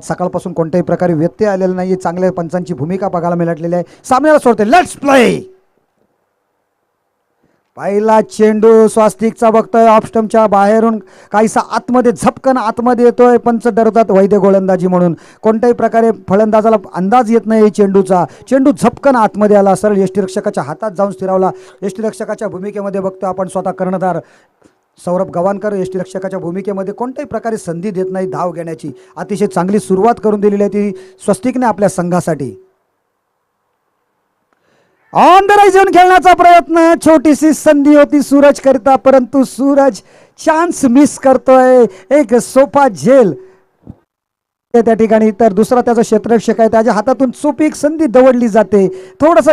सकाळपासून कोणत्याही प्रकारे व्यत्यय आलेला नाही. चांगल्या पंचांची भूमिका बघायला मिळालेली आहे. सामन्याला सोडते. Let's play. पहिला चेंडू स्वास्तिकचा बघतोय ऑफ स्टंपच्या बाहेरून काहीसा आतमध्ये झपकन आतमध्ये येतोय. पंच धरतात वैध गोलंदाजी म्हणून. कोणत्याही प्रकारे फलंदाजाला अंदाज येत नाही चेंडूचा. चेंडू झपकन आतमध्ये आला. सरळ यष्टीरक्षकाच्या हातात जाऊन स्थिरावला. यष्टीरक्षकाच्या भूमिकेमध्ये बघतो आपण स्वतः कर्णधार सौरभ गवानकर यष्टीरक्षकाच्या भूमिकेमध्ये कोणत्याही प्रकारे संधी देत नाही धाव घेण्याची. अतिशय चांगली सुरुवात करून दिलेली आहे ती स्वस्तिकने आपल्या संघासाठी. ऑन द राईज येऊन खेळण्याचा प्रयत्न. छोटीशी संधी होती सूरज करता, परंतु सूरज चान्स मिस करतोय. एक सोपा झेल त्या ठिकाणी. तर दुसरा त्याचा क्षेत्ररक्षक आहे, त्याच्या हातातून सोपी एक संधी दवडली जाते. थोडासा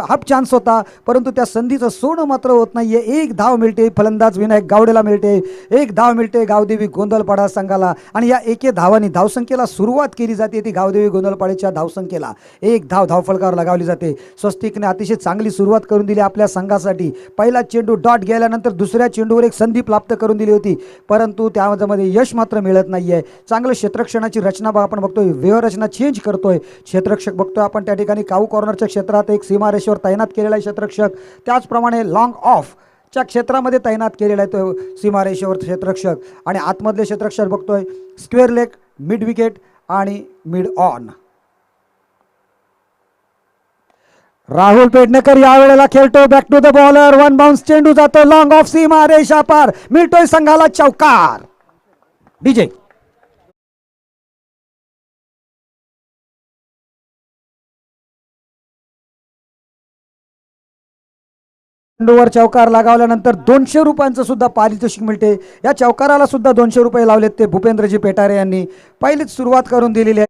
हाफ चान्स होता, परंतु त्या संधीचं सोनं मात्र होत नाहीये. एक धाव मिळते फलंदाज विनायक गावडेला मिळते. एक धाव मिळते गावदेवी गोंधळपाडा संघाला. आणि या एके धावाने धावसंख्येला सुरुवात केली जाते ती गावदेवी गोंधळपाड्याच्या धावसंख्येला. एक धाव धावफलकावर लगावली जाते. स्वस्तिकने अतिशय चांगली सुरुवात करून दिली आपल्या संघासाठी. पहिला चेंडू डॉट गेल्यानंतर दुसऱ्या चेंडूवर एक संधी प्राप्त करून दिली होती, परंतु त्यामध्ये यश मात्र मिळत नाहीये. चांगलं क्षेत्ररक्षणाची रचना आपण बघतोय. व्यूहरचना चेंज करतोय क्षेत्ररक्षक बघतोय आपण त्या ठिकाणी. काऊ कॉर्नरच्या क्षेत्रात एक सीमारेषेवर तैनात केलेला आहे क्षेत्ररक्षक. त्याचप्रमाणे लॉंग ऑफ च्या क्षेत्रामध्ये तैनात केलेला आहे तो सीमारेषेवर क्षेत्ररक्षक. आणि आतमधले क्षेत्ररक्षक बघतोय स्क्वेअर लेग, मिड विकेट आणि मिड ऑन. राहुल पेडणेकर यावेळेला खेळतो. Back to the bowler. One bounce चेंडू जातो लॉंग ऑफ सीमारेषा पार. मिळतोय संघाला चौकार. डीजे चेंडूवर चौकार लगावल्यानंतर 200 रुपयांचं सुद्धा पारितोषिक मिळते. या चौकाराला सुद्धा 200 रुपये लावलेत ते भूपेंद्रजी पेटारे यांनी. पहिलीच सुरुवात करून दिलेली आहे.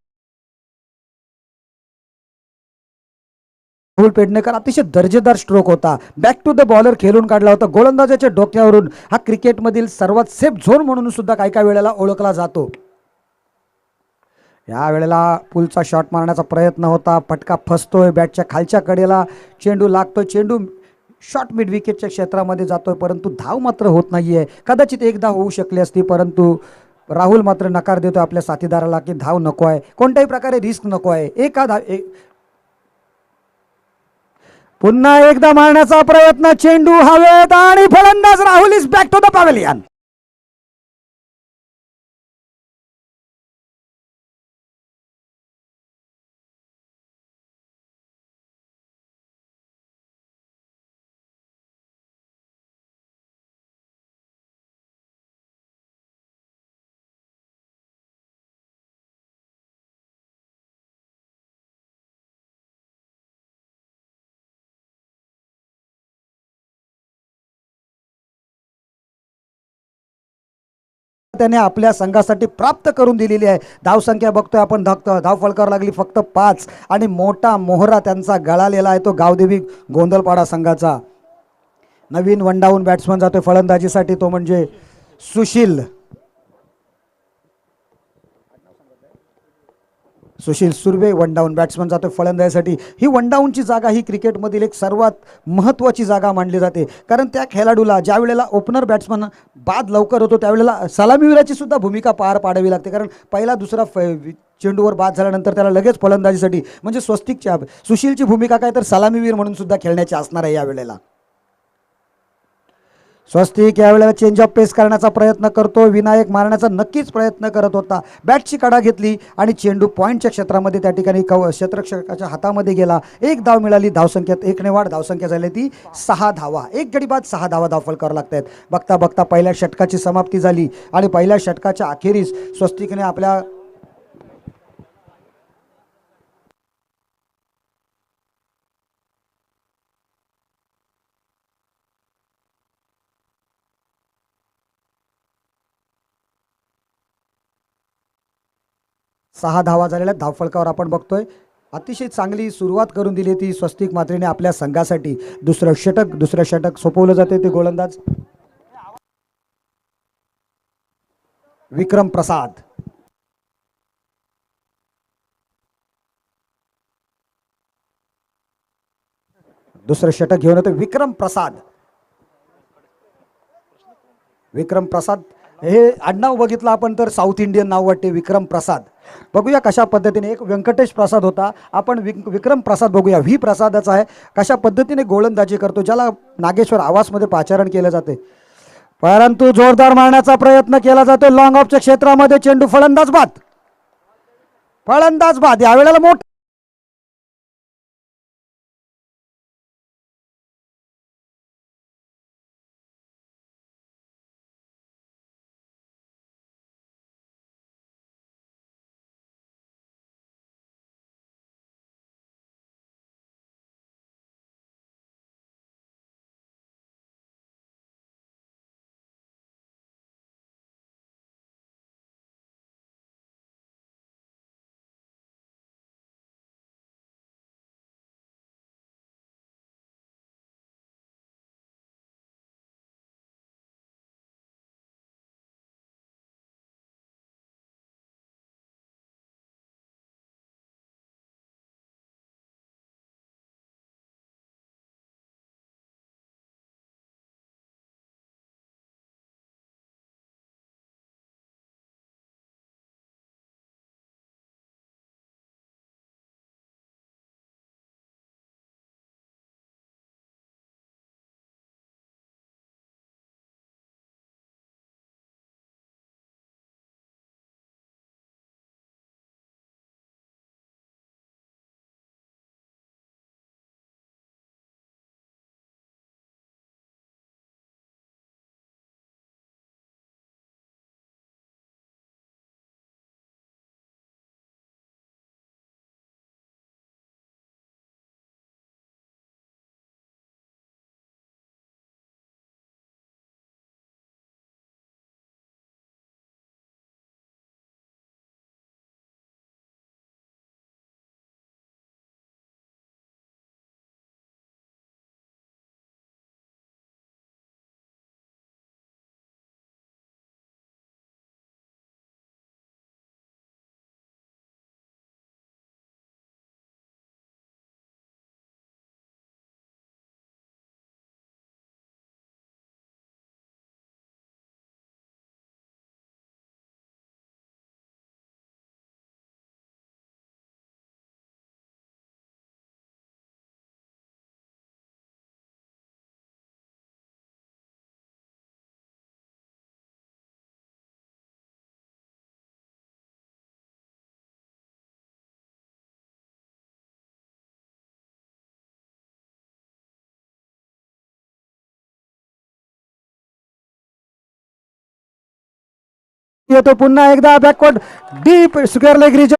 राहुल पेडणेकर अतिशय दर्जेदार स्ट्रोक होता. बॅक टू द बॉलर खेळून काढला होता गोलंदाजाच्या डोक्यावरून. हा क्रिकेटमधील सर्वात सेफ झोन म्हणून सुद्धा काही काही वेळेला ओळखला जातो. या वेळेला पुलचा शॉट मारण्याचा प्रयत्न होता. फटका फसतोय बॅटच्या खालच्या कडेला. चेंडू लागतोय. चेंडू शॉर्ट मिड विकेटच्या क्षेत्रामध्ये जातोय, परंतु धाव मात्र होत नाहीये. कदाचित एक धाव होऊ शकली असती, परंतु राहुल मात्र नकार देतो आपल्या साथीदाराला की धाव नको आहे, कोणत्याही प्रकारे रिस्क नको आहे. पुन्हा एकदा मारण्याचा प्रयत्न. चेंडू हवेत आणि फलंदाज Rahul is back to the pavilion. त्याने आपल्या संघासाठी प्राप्त करून दिलेली आहे. धावसंख्या बघतोय आपण. धाव फलकावर लागली फक्त 5 आणि मोठा मोहरा त्यांचा गळालेला आहे तो गावदेवी गोंधळपाडा संघाचा. नवीन वन डाऊन बॅट्समन जातोय फलंदाजीसाठी, तो म्हणजे Sushil Surve one down batsman जातो फलंदाजीसाठी. ही वन डाऊनची जागा ही क्रिकेटमधील एक सर्वात महत्त्वाची जागा मानली जाते, कारण त्या खेळाडूला ज्या वेळेला ओपनर बॅट्समन बाद लवकर होतो त्यावेळेला सलामीवीराची सुद्धा भूमिका पार पाडावी लागते, कारण पहिला दुसरा चेंडूवर बाद झाल्यानंतर त्याला लगेच फलंदाजीसाठी म्हणजे स्वस्तिकच्या सुशीलची भूमिका काय तर सलामीवीर म्हणून सुद्धा खेळण्याची असणार आहे. यावेळेला स्वस्तिक यावेळेला चेंज ऑफ पेस करण्याचा प्रयत्न करतो. विनायक मारण्याचा नक्कीच प्रयत्न करत होता. बॅटची कडा घेतली आणि चेंडू पॉईंटच्या क्षेत्रामध्ये त्या ठिकाणी क्षेत्ररक्षकाच्या हातामध्ये गेला. एक धाव मिळाली. धावसंख्येत 1 ने वाढ. धावसंख्या झाली ती 6 धावा. एक गडी बाद 6 धावा धावफल करावं लागतात. बघता बघता पहिल्या षटकाची समाप्ती झाली आणि पहिल्या षटकाच्या अखेरीस स्वस्तिकने आपल्या सहा धावा झालेल्या धावफलकावर आपण बघतोय. अतिशय चांगली सुरुवात करून दिली ती स्वस्तिक मात्रेने आपल्या संघासाठी. दुसरं षटक सोपवलं जाते ते गोलंदाज विक्रम प्रसाद. दुसरं षटक घेऊन येतो विक्रम प्रसाद. हे आडनाव बघितलं आपण तर साऊथ इंडियन नाव वाटते विक्रम प्रसाद. बघूया कशा पद्धतीने एक व्यंकटेश प्रसाद होता, आपण विक्रम प्रसाद बघूया. व्ही प्रसादाचा आहे, कशा पद्धतीने गोलंदाजी करतो, ज्याला नागेश्वर आवासमध्ये पाचारण केलं जाते. परंतु जोरदार मारण्याचा प्रयत्न केला जातो लॉंग ऑफच्या क्षेत्रामध्ये. चेंडू फलंदाज बाद यावेळेला मोठ येतो पुन्हा एकदा backward deep square leg region.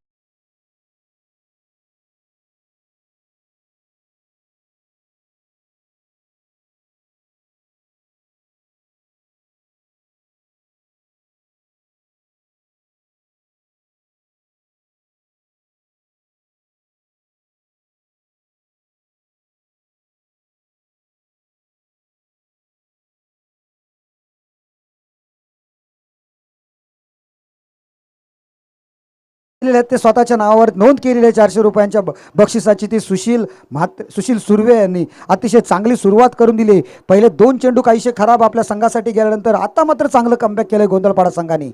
ते स्वतःच्या नावावर नोंद केलेली आहे 400 रुपयांच्या बक्षिसाची. ती सुशील सुर्वे यांनी अतिशय चांगली सुरुवात करून दिली. पहिले 2 चेंडू काहीशे खराब आपल्या संघासाठी गेल्यानंतर आता मात्र चांगलं कमबॅक केलंय गोंधळपाडा संघाने.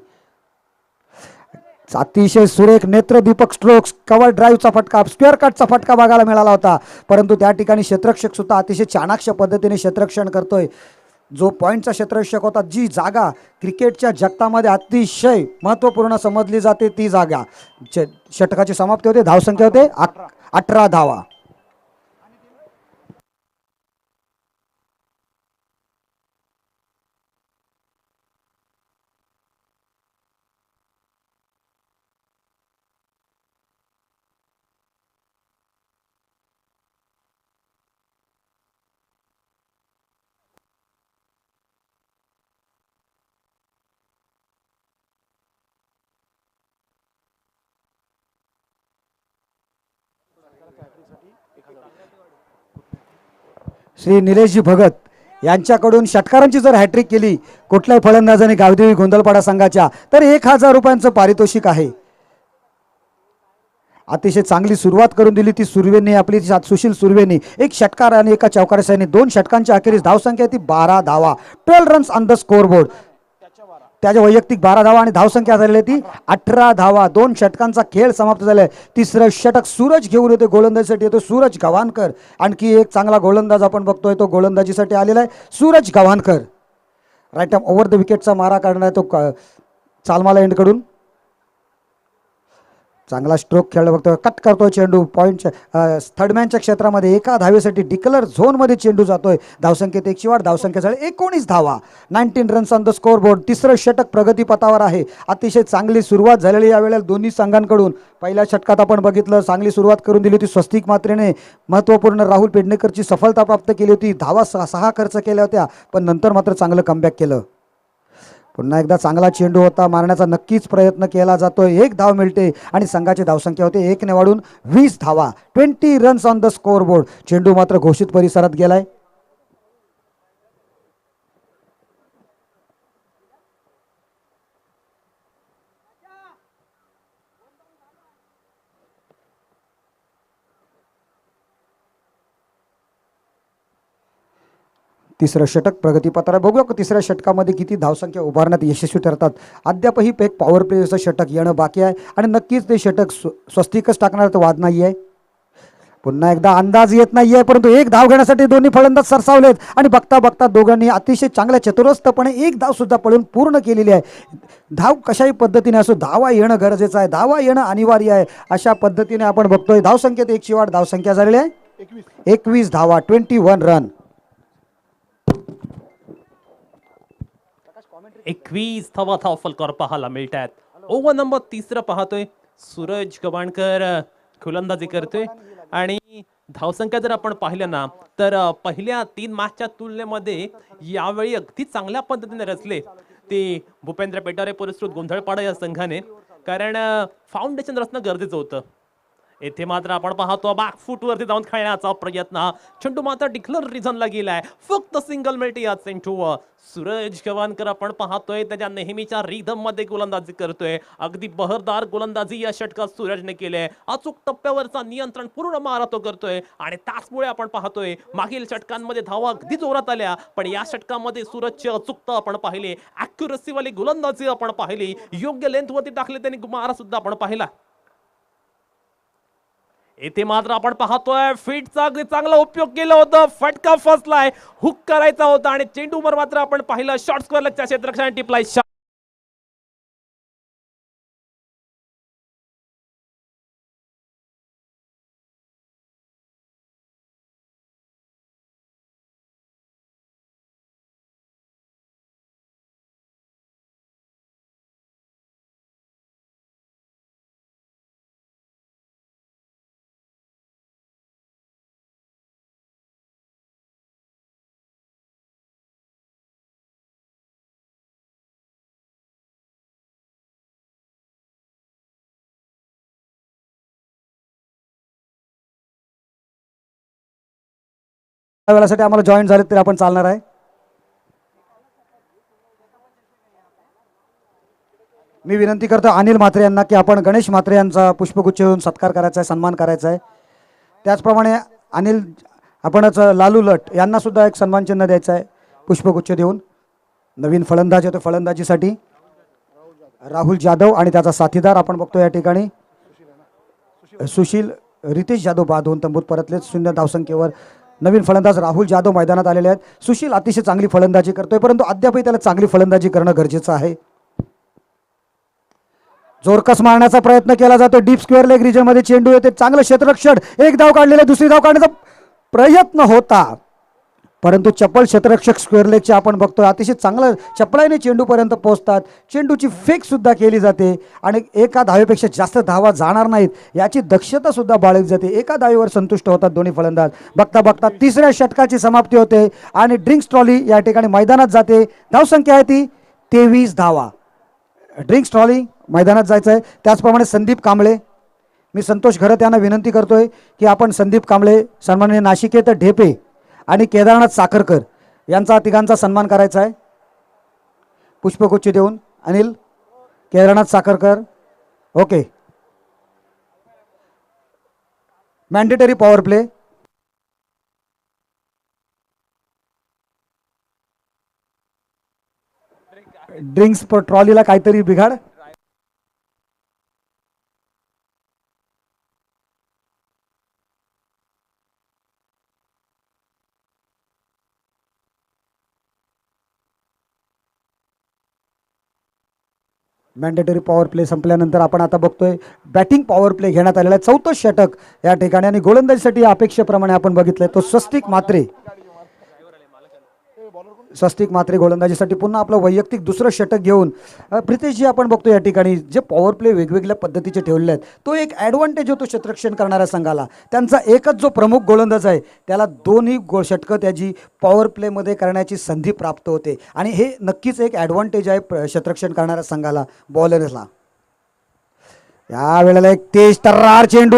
अतिशय सुरेख नेत्रदीपक स्ट्रोक्स, कव्हर ड्राईव्हचा फटका, स्क्वेअर कटचा फटका बघायला मिळाला होता. परंतु त्या ठिकाणी क्षेत्ररक्षक सुद्धा अतिशय चाणाक्ष पद्धतीने क्षेत्ररक्षण करतोय. जो पॉईंटचा क्षेत्ररक्षक होता, जी जागा क्रिकेटच्या जगतामध्ये अतिशय महत्त्वपूर्ण समजली जाते, ती जागा. षटकाची समाप्ती होते, धावसंख्या होते 18 धावा. श्री निलेशजी भगत यांच्याकडून षटकारांची जर हॅट्रिक केली कुठल्याही फलंदाजाने गावदेवी गोंधळपाडा संघाच्या, तर 1000 रुपयांचं पारितोषिक आहे. अतिशय चांगली सुरुवात करून दिली ती सुर्वेंनी, आपली सुशील सुर्वेंनी. 1 षटकार आणि 1 चौकाराने 2 षटकांच्या अखेरीस धावसंख्या ती 12 धावा. 12 runs on the score board. त्याच्या वैयक्तिक 12 धावा आणि धावसंख्या झालेली ती 18 धावा. 2 षटकांचा खेळ समाप्त झालाय. तिसरं षटक सूरज घेऊन येतो, गोलंदाजीसाठी येतो सूरज गव्हाणकर. आणखी एक चांगला गोलंदाज आपण बघतोय, तो गोलंदाजीसाठी आलेला आहे Suraj Gavhankar. Right arm over the विकेटचा मारा काढणार तो चालमाला एंडकडून. चांगला स्ट्रोक खेळला, बघतो कट करतोय चेंडू पॉईंटच्या थर्डमॅनच्या क्षेत्रामध्ये. एका धावेसाठी डिक्लर झोनमध्ये चेंडू जातोय. धावसंख्येत 1ची वाढ, धावसंख्या झाली 19 धावा. 19 runs on the score board. तिसरं षटक प्रगतीपथावर आहे. अतिशय चांगली सुरुवात झालेली यावेळेला दोन्ही संघांकडून. पहिल्या षटकात आपण बघितलं चांगली सुरुवात करून दिली होती स्वस्तिक मात्रेने. महत्त्वपूर्ण राहुल पेडणेकरची सफलता प्राप्त केली होती. धावा 6 खर्च केल्या होत्या, पण नंतर मात्र चांगलं कमबॅक केलं. पुन्हा एकदा चांगला चेंडू होता, मारण्याचा नक्कीच प्रयत्न केला जातोय. 1 धाव मिळते आणि संघाची धावसंख्या होते 1 ने वाढून 20 धावा. 20 runs on the score board. चेंडू मात्र घोषित परिसरात गेलाय. तिसरं षटक प्रगतीपथावर. बघूया तिसऱ्या षटकामध्ये किती धावसंख्या उभारण्यात यशस्वी ठरतात. अद्यापही एक पॉवर प्लेचं षटक येणं बाकी आहे आणि नक्कीच ते षटक स्वस्तिकच टाकणार तर वाद नाही आहे. पुन्हा एकदा अंदाज येत नाहीये, परंतु 1 धाव घेण्यासाठी दोन्ही फलंदाज सरसावलेत आणि बघता बघता दोघांनी अतिशय चांगल्या चतुरस्थपणे 1 धाव सुद्धा पळून पूर्ण केलेली आहे. धाव कशाही पद्धतीने असो, धावा येणं गरजेचं आहे, धावा येणं अनिवार्य आहे. अशा पद्धतीने आपण बघतोय धावसंख्येत 1ची वाढ, धावसंख्या झालेली आहे 21 धावा. 21 रन. 21 धावा धावफलकावर पाहायला मिळत आहेत. ओव्हर नंबर 3 पाहतोय. सूरज गव्हाणकर गोलंदाजी करतोय आणि धावसंख्या जर आपण पाहिलं ना तर पहिल्या 3 मॅचच्या तुलनेमध्ये यावेळी अगदी चांगल्या पद्धतीने रचले ते भूपेंद्र पेटारे पुरस्कृत गोंधळपाडा या संघाने. कारण फाउंडेशन रचणं गरजेचं होतं. येथे मात्र आपण पाहतो बॅकफूट वरती जाऊन खेळण्याचा प्रयत्न. चेंडू मात्र डिक्लर रिझनला गेलाय. फक्त सिंगल मिळते या चेंडूवर. सूरज गव्हाणकर आपण पाहतोय त्याच्या नेहमीच्या रिधम मध्ये गोलंदाजी करतोय. अगदी बहरदार गोलंदाजी या षटकात सूरजने केले. अचूक टप्प्यावरचा नियंत्रण पूर्ण मारा तो करतोय आणि त्याचमुळे आपण पाहतोय मागील षटकांमध्ये धावा अगदी जोरात आल्या, पण या षटकामध्ये सूरजची अचूकता आपण पाहिली, अॅक्युरसी वाली गोलंदाजी आपण पाहिली, योग्य लेंथ वरती टाकले त्यांनी मारा सुद्धा आपण पाहिला. येथे मात्र आपण पाहतोय फीटचा अगदी चांगला उपयोग केला होता. फटका फसलाय, हुक करायचा होता आणि चेंडूवर मात्र आपण पाहिलं शॉर्ट स्क्वेअरच्या क्षेत्ररक्षणाने टिपलाय. वेळासाठी आम्हाला जॉईन झाले तरी आपण चालणार आहे. मी विनंती करतो अनिल म्हात्रे यांना की आपण गणेश म्हात्रे यांचा पुष्पगुच्छ देऊन सत्कार करायचा आहे, सन्मान करायचा आहे. त्याचप्रमाणे अनिल आपणच लालू लट यांना सुद्धा एक सन्मान चिन्ह द्यायचं आहे पुष्पगुच्छ देऊन. नवीन फलंदाज येतो फलंदाजीसाठी राहुल जाधव आणि त्याचा साथीदार आपण बघतो या ठिकाणी सुशील. रितेश जाधव बाद होऊन तंबूत परतले. 0 धावसंख्येवर नवीन फलंदाज राहुल जाधव मैदानात आलेले आहेत. सुशील अतिशय चांगली फलंदाजी करतोय, परंतु अद्यापही त्याला चांगली फलंदाजी करणं गरजेचं आहे. जोरकस मारण्याचा प्रयत्न केला जातो. डीप स्क्वेअर लेग रिजन मध्ये चेंडू येते. चांगलं क्षेत्ररक्षण. 1 धाव काढलेला, दुसरी धाव काढण्याचा प्रयत्न होता, परंतु चप्पल क्षेत्ररक्षक स्क्वेअर लेगचे आपण बघतोय अतिशय चांगलं चपळाईने चेंडू पर्यंत पोहोचतात. चेंडूची फेक सुद्धा केली जाते आणि एका धावेपेक्षा जास्त धावा जाणार नाहीत याची दक्षता सुद्धा बाळगली जाते. एका धावेवर संतुष्ट होतात दोन्ही फलंदाज. बघता बघता तिसऱ्या षटकाची समाप्ती होते आणि ड्रिंक्स ट्रॉली या ठिकाणी मैदानात जाते. धावसंख्या आहे ती 23 धावा. ड्रिंक्स ट्रॉली मैदानात जायचं आहे. त्याचप्रमाणे संदीप कांबळे, मी संतोष घरत यांना विनंती करतोय की आपण संदीप कांबळे, सन्माननीय नाशिकेत ढेपे आणि केदारनाथ साखरकर यांचा तिघांचा सन्मान करायचा आहे पुष्पगुच्छ देऊन. Anil, Kedarnath Sakharkar, okay. Mandatory power play. Drinks ट्रॉलीला काहीतरी बिघाड. मॅन्डेटरी पॉवर प्ले संपल्यानंतर आपण आता बघतोय बॅटिंग पॉवर प्ले घेण्यात आलेला आहे. चौथं षटक या ठिकाणी आणि गोलंदाजीसाठी अपेक्षेप्रमाणे आपण बघितलंय तो स्वस्तिक मात्रे गोलंदाजीसाठी पुन्हा आपलं वैयक्तिक दुसरं षटक घेऊन प्रितेशजी आपण बघतो या ठिकाणी जे पॉवर प्ले वेगवेगळ्या पद्धतीचे ठेवले आहेत तो एक ॲडव्हान्टेज होतो क्षेत्ररक्षण करणाऱ्या संघाला. त्यांचा एकच जो प्रमुख गोलंदाज आहे त्याला दोन्ही षटकं त्याची पॉवर प्लेमध्ये करण्याची संधी प्राप्त होते आणि हे नक्कीच एक ॲडव्हान्टेज आहे क्षेत्ररक्षण करणाऱ्या संघाला बॉलरला. या वेळेला एक तेज तर्रार चेंडू,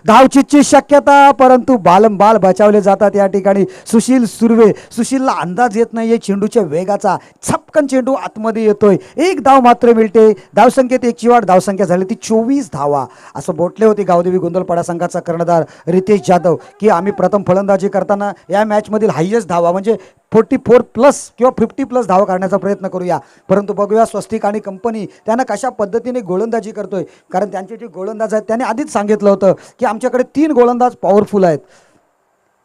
धावचीतची शक्यता, परंतु बालंबाल बचावले जातात या ठिकाणी. सुशील सुर्वे, सुशीलला अंदाज येत नाहीये चेंडूच्या वेगाचा, छपकन चेंडू आतमध्ये येतोय. एक धाव मात्र मिळते. धावसंख्येत एकची वाढ, धावसंख्या झाली ती 24 धावा. असं बोटले होते गावदेवी गोंधळपाडा संघाचा कर्णधार रितेश जाधव की आम्ही प्रथम फलंदाजी करताना या मॅचमधील हायेस्ट धावा म्हणजे 44+ किंवा 50+ धावा काढण्याचा प्रयत्न करूया. परंतु बघूया स्वस्तिक आणि कंपनी त्यांना कशा पद्धतीने गोलंदाजी करतोय. कारण त्यांचे जे गोलंदाज आहेत त्यांनी आधीच सांगितलं होतं की आमच्याकडे 3 गोलंदाज पॉवरफुल आहेत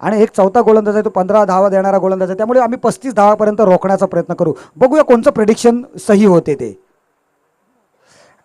आणि एक चौथा गोलंदाज आहे तो 15 धावा देणारा गोलंदाज आहे. त्यामुळे आम्ही 35 धावापर्यंत रोखण्याचा प्रयत्न करू. बघूया कोणचं प्रेडिक्शन सही होते ते.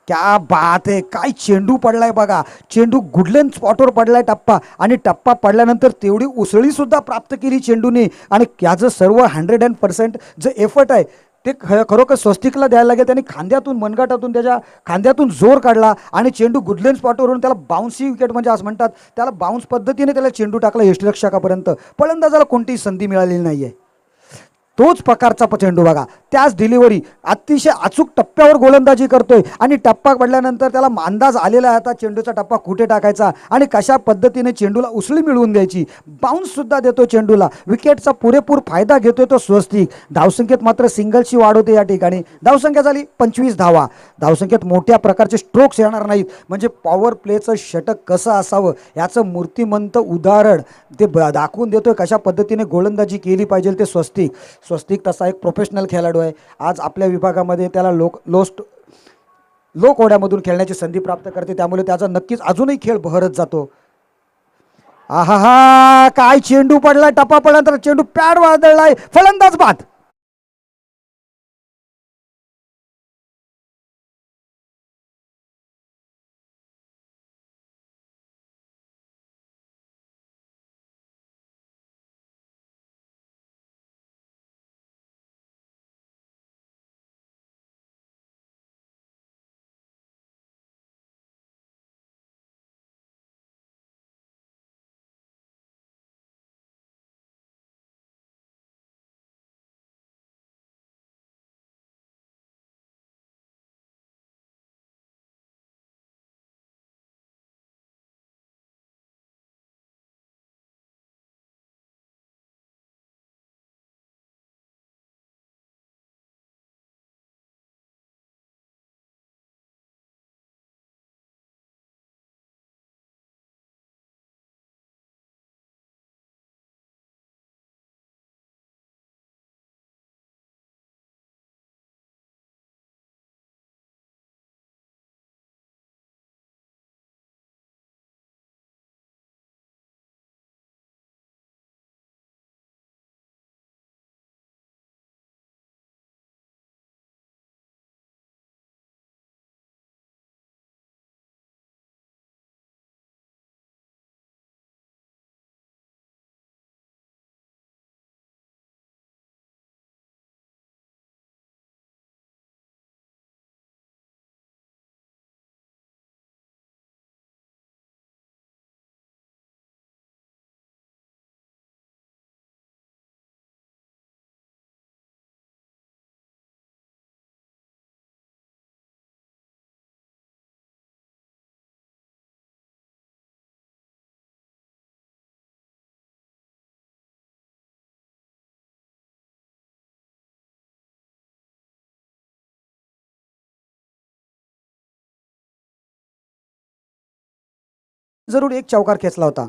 क्या बात आहे, काय चेंडू पडलाय बघा. चेंडू गुडलेन स्पॉटवर पडलाय टप्पा आणि टप्पा पडल्यानंतर तेवढी उसळी सुद्धा प्राप्त केली चेंडूने आणि याचं सर्व 100% जे एफर्ट आहे ते खरोखर स्वस्तिकला द्यायला लागेल. त्यांनी खांद्यातून मनगटातून त्याच्या खांद्यातून जोर काढला आणि चेंडू गुडलेन स्पॉटवरून त्याला बाउन्सी विकेट म्हणजे असं म्हणतात त्याला बाउन्स पद्धतीने त्याला चेंडू टाकला यष्टिरक्षकापर्यंत. फलंदाजाला कोणतीही संधी मिळालेली नाहीये. तोच प्रकारचा चेंडू बघा, त्याच डिलिव्हरी, अतिशय अचूक टप्प्यावर गोलंदाजी करतोय आणि टप्पा पडल्यानंतर त्याला अंदाज आलेला आहे आता चेंडूचा टप्पा कुठे टाकायचा आणि कशा पद्धतीने चेंडूला उसळी मिळवून द्यायची. बाउन्स सुद्धा देतो चेंडूला. विकेटचा पुरेपूर फायदा घेतोय तो स्वस्तिक. धावसंख्येत मात्र सिंगलची वाढ होते या ठिकाणी. धावसंख्या झाली 25 धावा. धावसंख्येत मोठ्या प्रकारचे स्ट्रोक्स येणार नाहीत. म्हणजे पॉवर प्लेचं षटक कसं असावं याचं मूर्तिमंत उदाहरण ते दाखवून देतोय कशा पद्धतीने गोलंदाजी केली पाहिजे ते स्वस्तिक तसा एक प्रोफेशनल खेळाडू आहे. आज आपल्या विभागामध्ये त्याला लोक ओढ्यामधून खेळण्याची संधी प्राप्त करते. त्यामुळे त्याचा नक्कीच अजूनही खेळ बहरत जातो. आहा, काय चेंडू पडलाय. टप्पा पडल्यानंतर चेंडू पॅड वादळलाय. फलंदाज बाद. जरूर एक चौकार खेचला होता.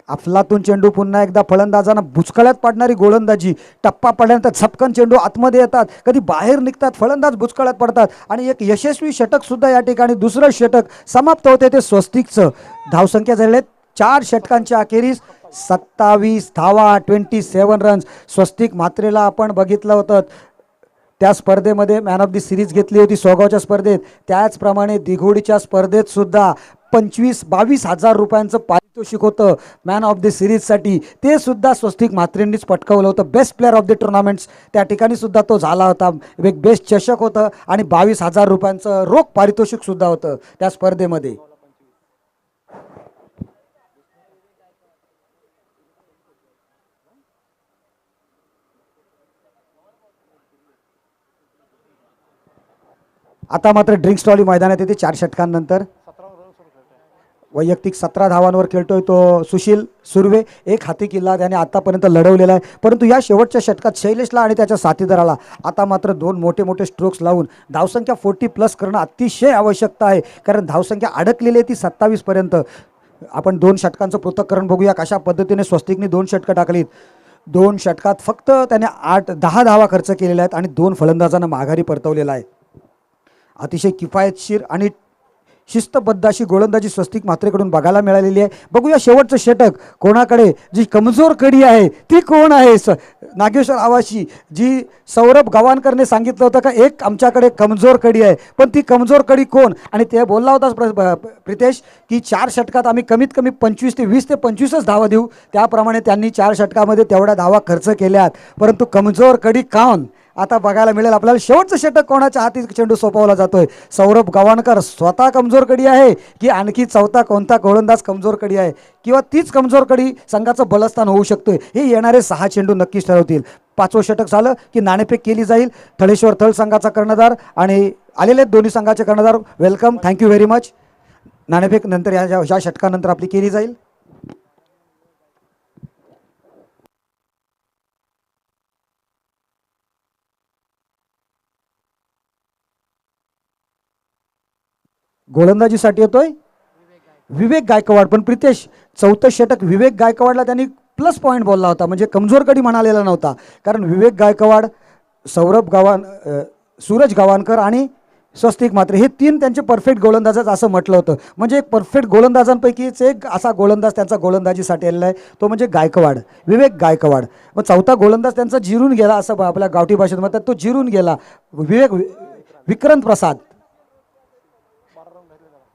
अफलातून चेंडू, पुन्हा एकदा फलंदाजांना बुचकळ्यात पाडणारी गोलंदाजी. टप्पा पडल्यानंतर छपकन चेंडू आतमध्ये येतात, कधी बाहेर निघतात, फलंदाज बुचकळ्यात पडतात आणि एक यशस्वी षटक सुद्धा या ठिकाणी, दुसरं षटक समाप्त होते ते स्वस्तिकचं. धावसंख्या झालेले 4 षटकांच्या अखेरीस 27 धावा, 27 रन्स. स्वस्तिक मात्रेला आपण बघितलं होतं त्या स्पर्धेमध्ये मॅन ऑफ द सिरीज घेतली होती सोगावच्या स्पर्धेत. त्याचप्रमाणे दिघोडीच्या स्पर्धेत सुद्धा 22 हजार रुपयांचं पारितोषिक होतं मॅन ऑफ द सिरीजसाठी. ते सुद्धा स्वस्तिक मात्रेंनीच पटकावलं होतं. Best player of the tournaments त्या ठिकाणी सुद्धा तो झाला होता. एक बेस्ट चषक होतं आणि 22,000 रुपयांचं रोख पारितोषिक सुद्धा होतं त्या स्पर्धेमध्ये. आता मात्र ड्रिंक्स ट्रॉली मैदानात येते 4 षटकांनंतर. वैयक्तिक 17 धावांवर खेळतोय तो सुशील सुर्वे. एक हाती किल्ला त्याने आतापर्यंत लढवलेला आहे, परंतु या शेवटच्या षटकात शैलेशला आणि त्याच्या साथीदाराला आता मात्र 2 मोठे मोठे स्ट्रोक्स लावून धावसंख्या 40+ करणं अतिशय आवश्यकता आहे. कारण धावसंख्या अडकलेली आहे ती 27 पर्यंत. आपण 2 षटकांचं पृथक्करण बघूया कशा पद्धतीने स्वस्तिकने 2 षटकं टाकलीत. 2 षटकात फक्त त्याने 8-10 धावा खर्च केलेल्या आहेत आणि 2 फलंदाजांना माघारी परतवलेला आहे. अतिशय किफायतशीर आणि शिस्तबद्ध अशी गोलंदाजी स्वस्तिक मात्रेकडून बघायला मिळालेली आहे. बघूया शेवटचं षटक कोणाकडे, जी कमजोर कडी आहे ती कोण आहे. नागेश्वर आवाशी, जी सौरभ गवाणकरने सांगितलं होतं का एक आमच्याकडे कमजोर कडी आहे, पण ती कमजोर कडी कोण. आणि ते बोलला होता प्रितेश की 4 षटकात आम्ही कमीत कमी 20 ते 25च धावा देऊ. त्याप्रमाणे त्यांनी 4 षटकामध्ये तेवढ्या धावा खर्च केल्यात, परंतु कमजोर कडी कोण आता बघायला मिळेल आपल्याला. शेवटचं षटक कोणाच्या हाती चेंडू सोपवला जातोय. सौरभ गवाणकर स्वतः कमजोर कडी आहे की आणखी चौथा कोणता गोलंदाज कमजोर कडी आहे, किंवा तीच कमजोर कडी संघाचं बलस्थान होऊ शकतोय, हे येणारे 6 चेंडू नक्कीच ठरवतील. 5वं षटक झालं की नाणेफेक केली जाईल. थळेश्वर थळ संघाचा कर्णधार आणि आलेले दोन्ही संघाचे कर्णधार वेलकम, थँक्यू व्हेरी मच. नाणेफेक नंतर या षटकानंतर आपली केली जाईल. गोलंदाजीसाठी येतोय विवेक गायकवाड. पण प्रितेश 4थं षटक विवेक गायकवाडला त्यांनी प्लस पॉईंट बोलला होता, म्हणजे कमजोर कडी म्हणालेला नव्हता. कारण विवेक गायकवाड, सूरज गवाणकर आणि स्वस्तिक मात्रे हे 3 त्यांचे परफेक्ट गोलंदाजच असं म्हटलं होतं. म्हणजे एक परफेक्ट गोलंदाजांपैकीच एक असा गोलंदाज त्यांचा गोलंदाजीसाठी आलेला आहे, तो म्हणजे गायकवाड, विवेक गायकवाड. मग 4था गोलंदाज त्यांचा जिरून गेला असं आपल्या गावठी भाषेत म्हणतात, तो जिरून गेला विक्रांत प्रसाद.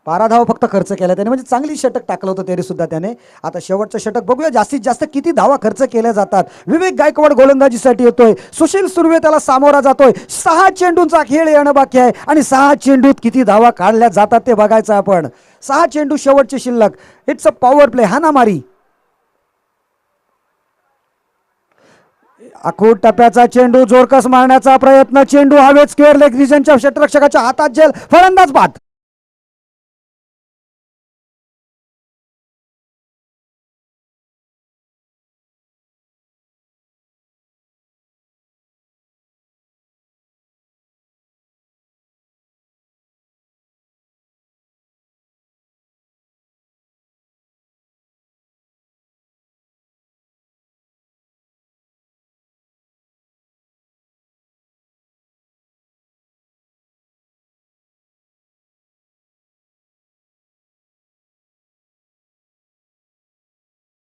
12 धावा फक्त खर्च केला त्याने, म्हणजे चांगली षटक टाकलं होतं तरी सुद्धा त्याने. आता शेवटचं षटक बघूया जास्तीत जास्त किती धावा खर्च केल्या जातात. विवेक गायकवाड गोलंदाजीसाठी येतोय, सुशील सुर्वे त्याला सामोरा जातोय. 6 चेंडूंचा खेळ येणं बाकी आहे आणि 6 चेंडूत किती धावा काढल्या जातात ते बघायचं आपण. 6 चेंडू शेवटचे शिल्लक. इट्स अ पॉवर प्ले, हाणामारी. आखूड टप्प्याचा चेंडू, जोरकस मारण्याचा प्रयत्न, चेंडू हवेत, स्क्वेअर लेग रिजनच्या क्षेत्ररक्षकाच्या हातात झेल, फलंदाज बाद.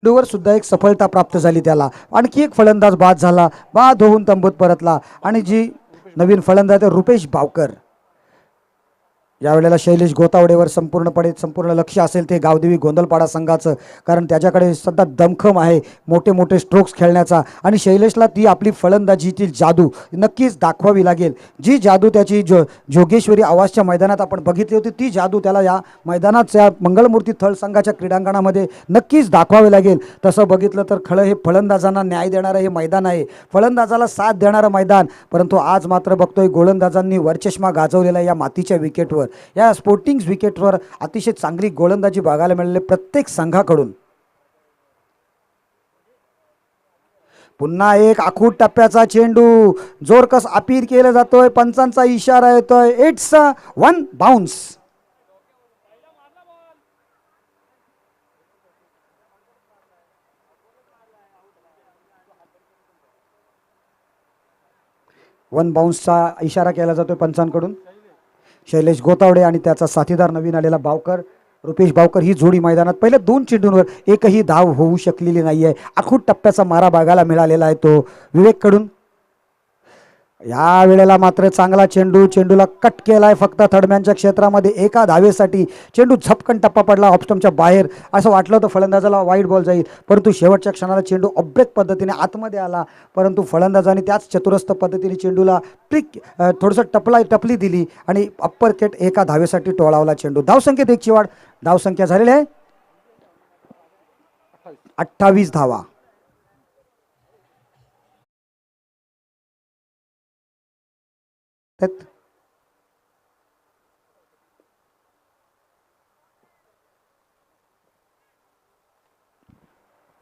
वर सुद्धा एक सफलता प्राप्त झाली त्याला. आणखी एक फलंदाज बाद झाला, बाद होऊन तंबूत परतला. आणि जी नवीन फलंदाज रुपेश भावकर, यावेळेला शैलेश गोतावडेवर संपूर्ण लक्ष असेल ते गावदेवी गोंधळपाडा संघाचं. कारण त्याच्याकडे सध्या दमखम आहे मोठे मोठे स्ट्रोक्स खेळण्याचा, आणि शैलेशला ती आपली फलंदाजीची जादू नक्कीच दाखवावी लागेल. जी जादू त्याची जोगेश्वरी आवासच्या मैदानात आपण बघितली होती, ती जादू त्याला या मैदानात मंगलमूर्ती थळ संघाच्या क्रीडांगणामध्ये नक्कीच दाखवावे लागेल. तसं बघितलं तर खरं हे फलंदाजांना न्याय देणारं हे मैदान आहे, फलंदाजाला साथ देणारं मैदान. परंतु आज मात्र बघतोय गोलंदाजांनी वरचष्मा गाजवलेला या मातीच्या विकेटवर, या स्पोर्टिंग विकेटवर अतिशय चांगली गोलंदाजी बघायला मिळाली प्रत्येक संघाकडून. पुन्हा एक आखूड टप्प्याचा चेंडू, जोरकस अपील केला जातोय, पंचांचा इशारा येतोय, इट्स 1 बाउन्स. वन बाउन्सचा इशारा केला जातोय पंचांकडून. शैलेश गोतावडे आणि त्याचा साथीदार नवीन आलेला बावकर, रुपेश बावकर ही जोडी मैदानात पहिल्या 2 चेंडूंवर एकही धाव होऊ शकलेली नाहीये. आखूड टप्प्याचा मारा बघायला मिळालेला आहे तो विवेककडून. या वेळेला मात्र चांगला चेंडूला कट केलाय फक्त थडम्यांच्या क्षेत्रामध्ये एका धावेसाठी. चेंडू झपकन टप्पा पडला ऑफस्टमच्या बाहेर. असं वाटलं होतं फलंदाजाला वाईट बॉल जाईल, परंतु शेवटच्या क्षणाला चेंडू ऑब्रेक पद्धतीने आतमध्ये आला. परंतु फलंदाजाने त्याच चतुरस्थ पद्धतीने चेंडूला थोडंसं टपली दिली आणि अप्पर केट एका धावेसाठी टोळावला चेंडू. धावसंख्येत 1ची वाढ. धावसंख्या झालेली आहे 28 धावा.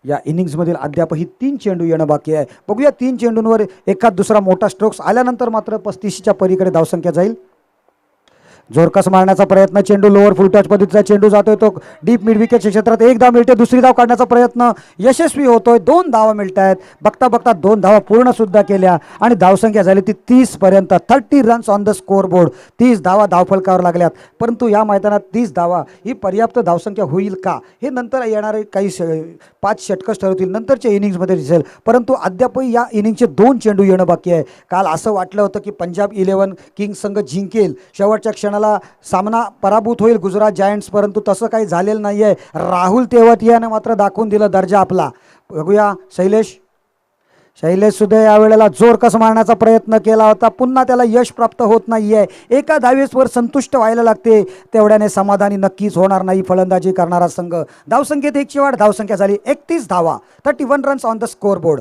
या इनिंग्समधील अद्यापही 3 चेंडू येणं बाकी आहे. बघूया 3 चेंडूंवर एखाद दुसरा मोठा स्ट्रोक्स आल्यानंतर मात्र 35च्या पलीकडे धावसंख्या जाईल. जोरकस मारण्याचा प्रयत्न, चेंडू लोअर फुल टच पद्धतीचा चेंडू जातोय तो डीप मिड विकेट क्षेत्रात. 1 धाव मिळते. दुसरी धाव काढण्याचा प्रयत्न यशस्वी होतोय. 2 धावा मिळत आहेत. बघता बघता 2 धावा पूर्ण सुद्धा केल्या आणि धावसंख्या झाली ती 30 पर्यंत. 30 runs on the score board. 30 धावा धावफलकावर लागल्यात. परंतु या मैदानात 30 धावा ही पर्याप्त धावसंख्या होईल का हे नंतर येणारे काही 5 षटकं ठरवतील, नंतरच्या इनिंग्समध्ये दिसेल. परंतु अद्यापही या इनिंगचे 2 चेंडू येणं बाकी आहे. काल असं वाटलं होतं की पंजाब 11 किंग्स संघ जिंकेल, शेवटच्या क्षणाला सामना पराभूत होईल गुजरात जायंट्स, परंतु तसं काही झालेलं नाहीये. राहुल तेवतियाने मात्र दाखवून दिलं दर्जा आपला. बघूया शैलेश सुद्धा यावेळेला जोरकस मारण्याचा प्रयत्न केला होता. पुन्हा त्याला यश प्राप्त होत नाहीये. एका धावेवर संतुष्ट व्हायला लागते, तेवढ्याने समाधानी नक्कीच होणार नाही फलंदाजी करणारा संघ. धावसंख्येत 1ची वाढ. धावसंख्या झाली 31 धावा. 31 runs on the score board.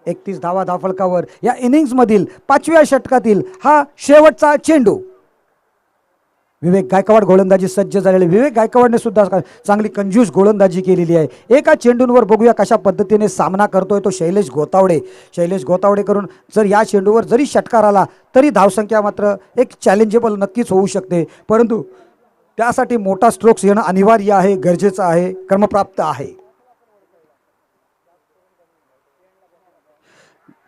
31 धावा धावफलकावर. या इनिंग्समधील 5व्या षटकातील हा शेवटचा चेंडू. विवेक गायकवाड गोलंदाजी सज्ज झालेले. विवेक गायकवाडने सुद्धा चांगली कंजूस गोलंदाजी केलेली आहे. एका चेंडूंवर बघूया कशा पद्धतीने सामना करतोय तो शैलेश गोतावडे करून जर या चेंडूवर जरी षटकार आला तरी धावसंख्या मात्र एक चॅलेंजेबल नक्कीच होऊ शकते. परंतु त्यासाठी मोठा स्ट्रोक्स येणं अनिवार्य आहे, गरजेचं आहे, क्रमप्राप्त आहे.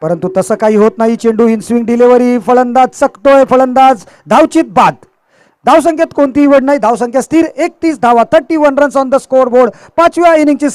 परंतु तसं काही होत नाही. चेंडू इन स्विंग डिलिव्हरी. फलंदाज चकतोय. फलंदाज धावचित बाद. धावसंख्येत कोणतीही वड नाही. धावसंख्या स्थिर 31 धावा. 31 runs on the score board. 5व्या इनिंगची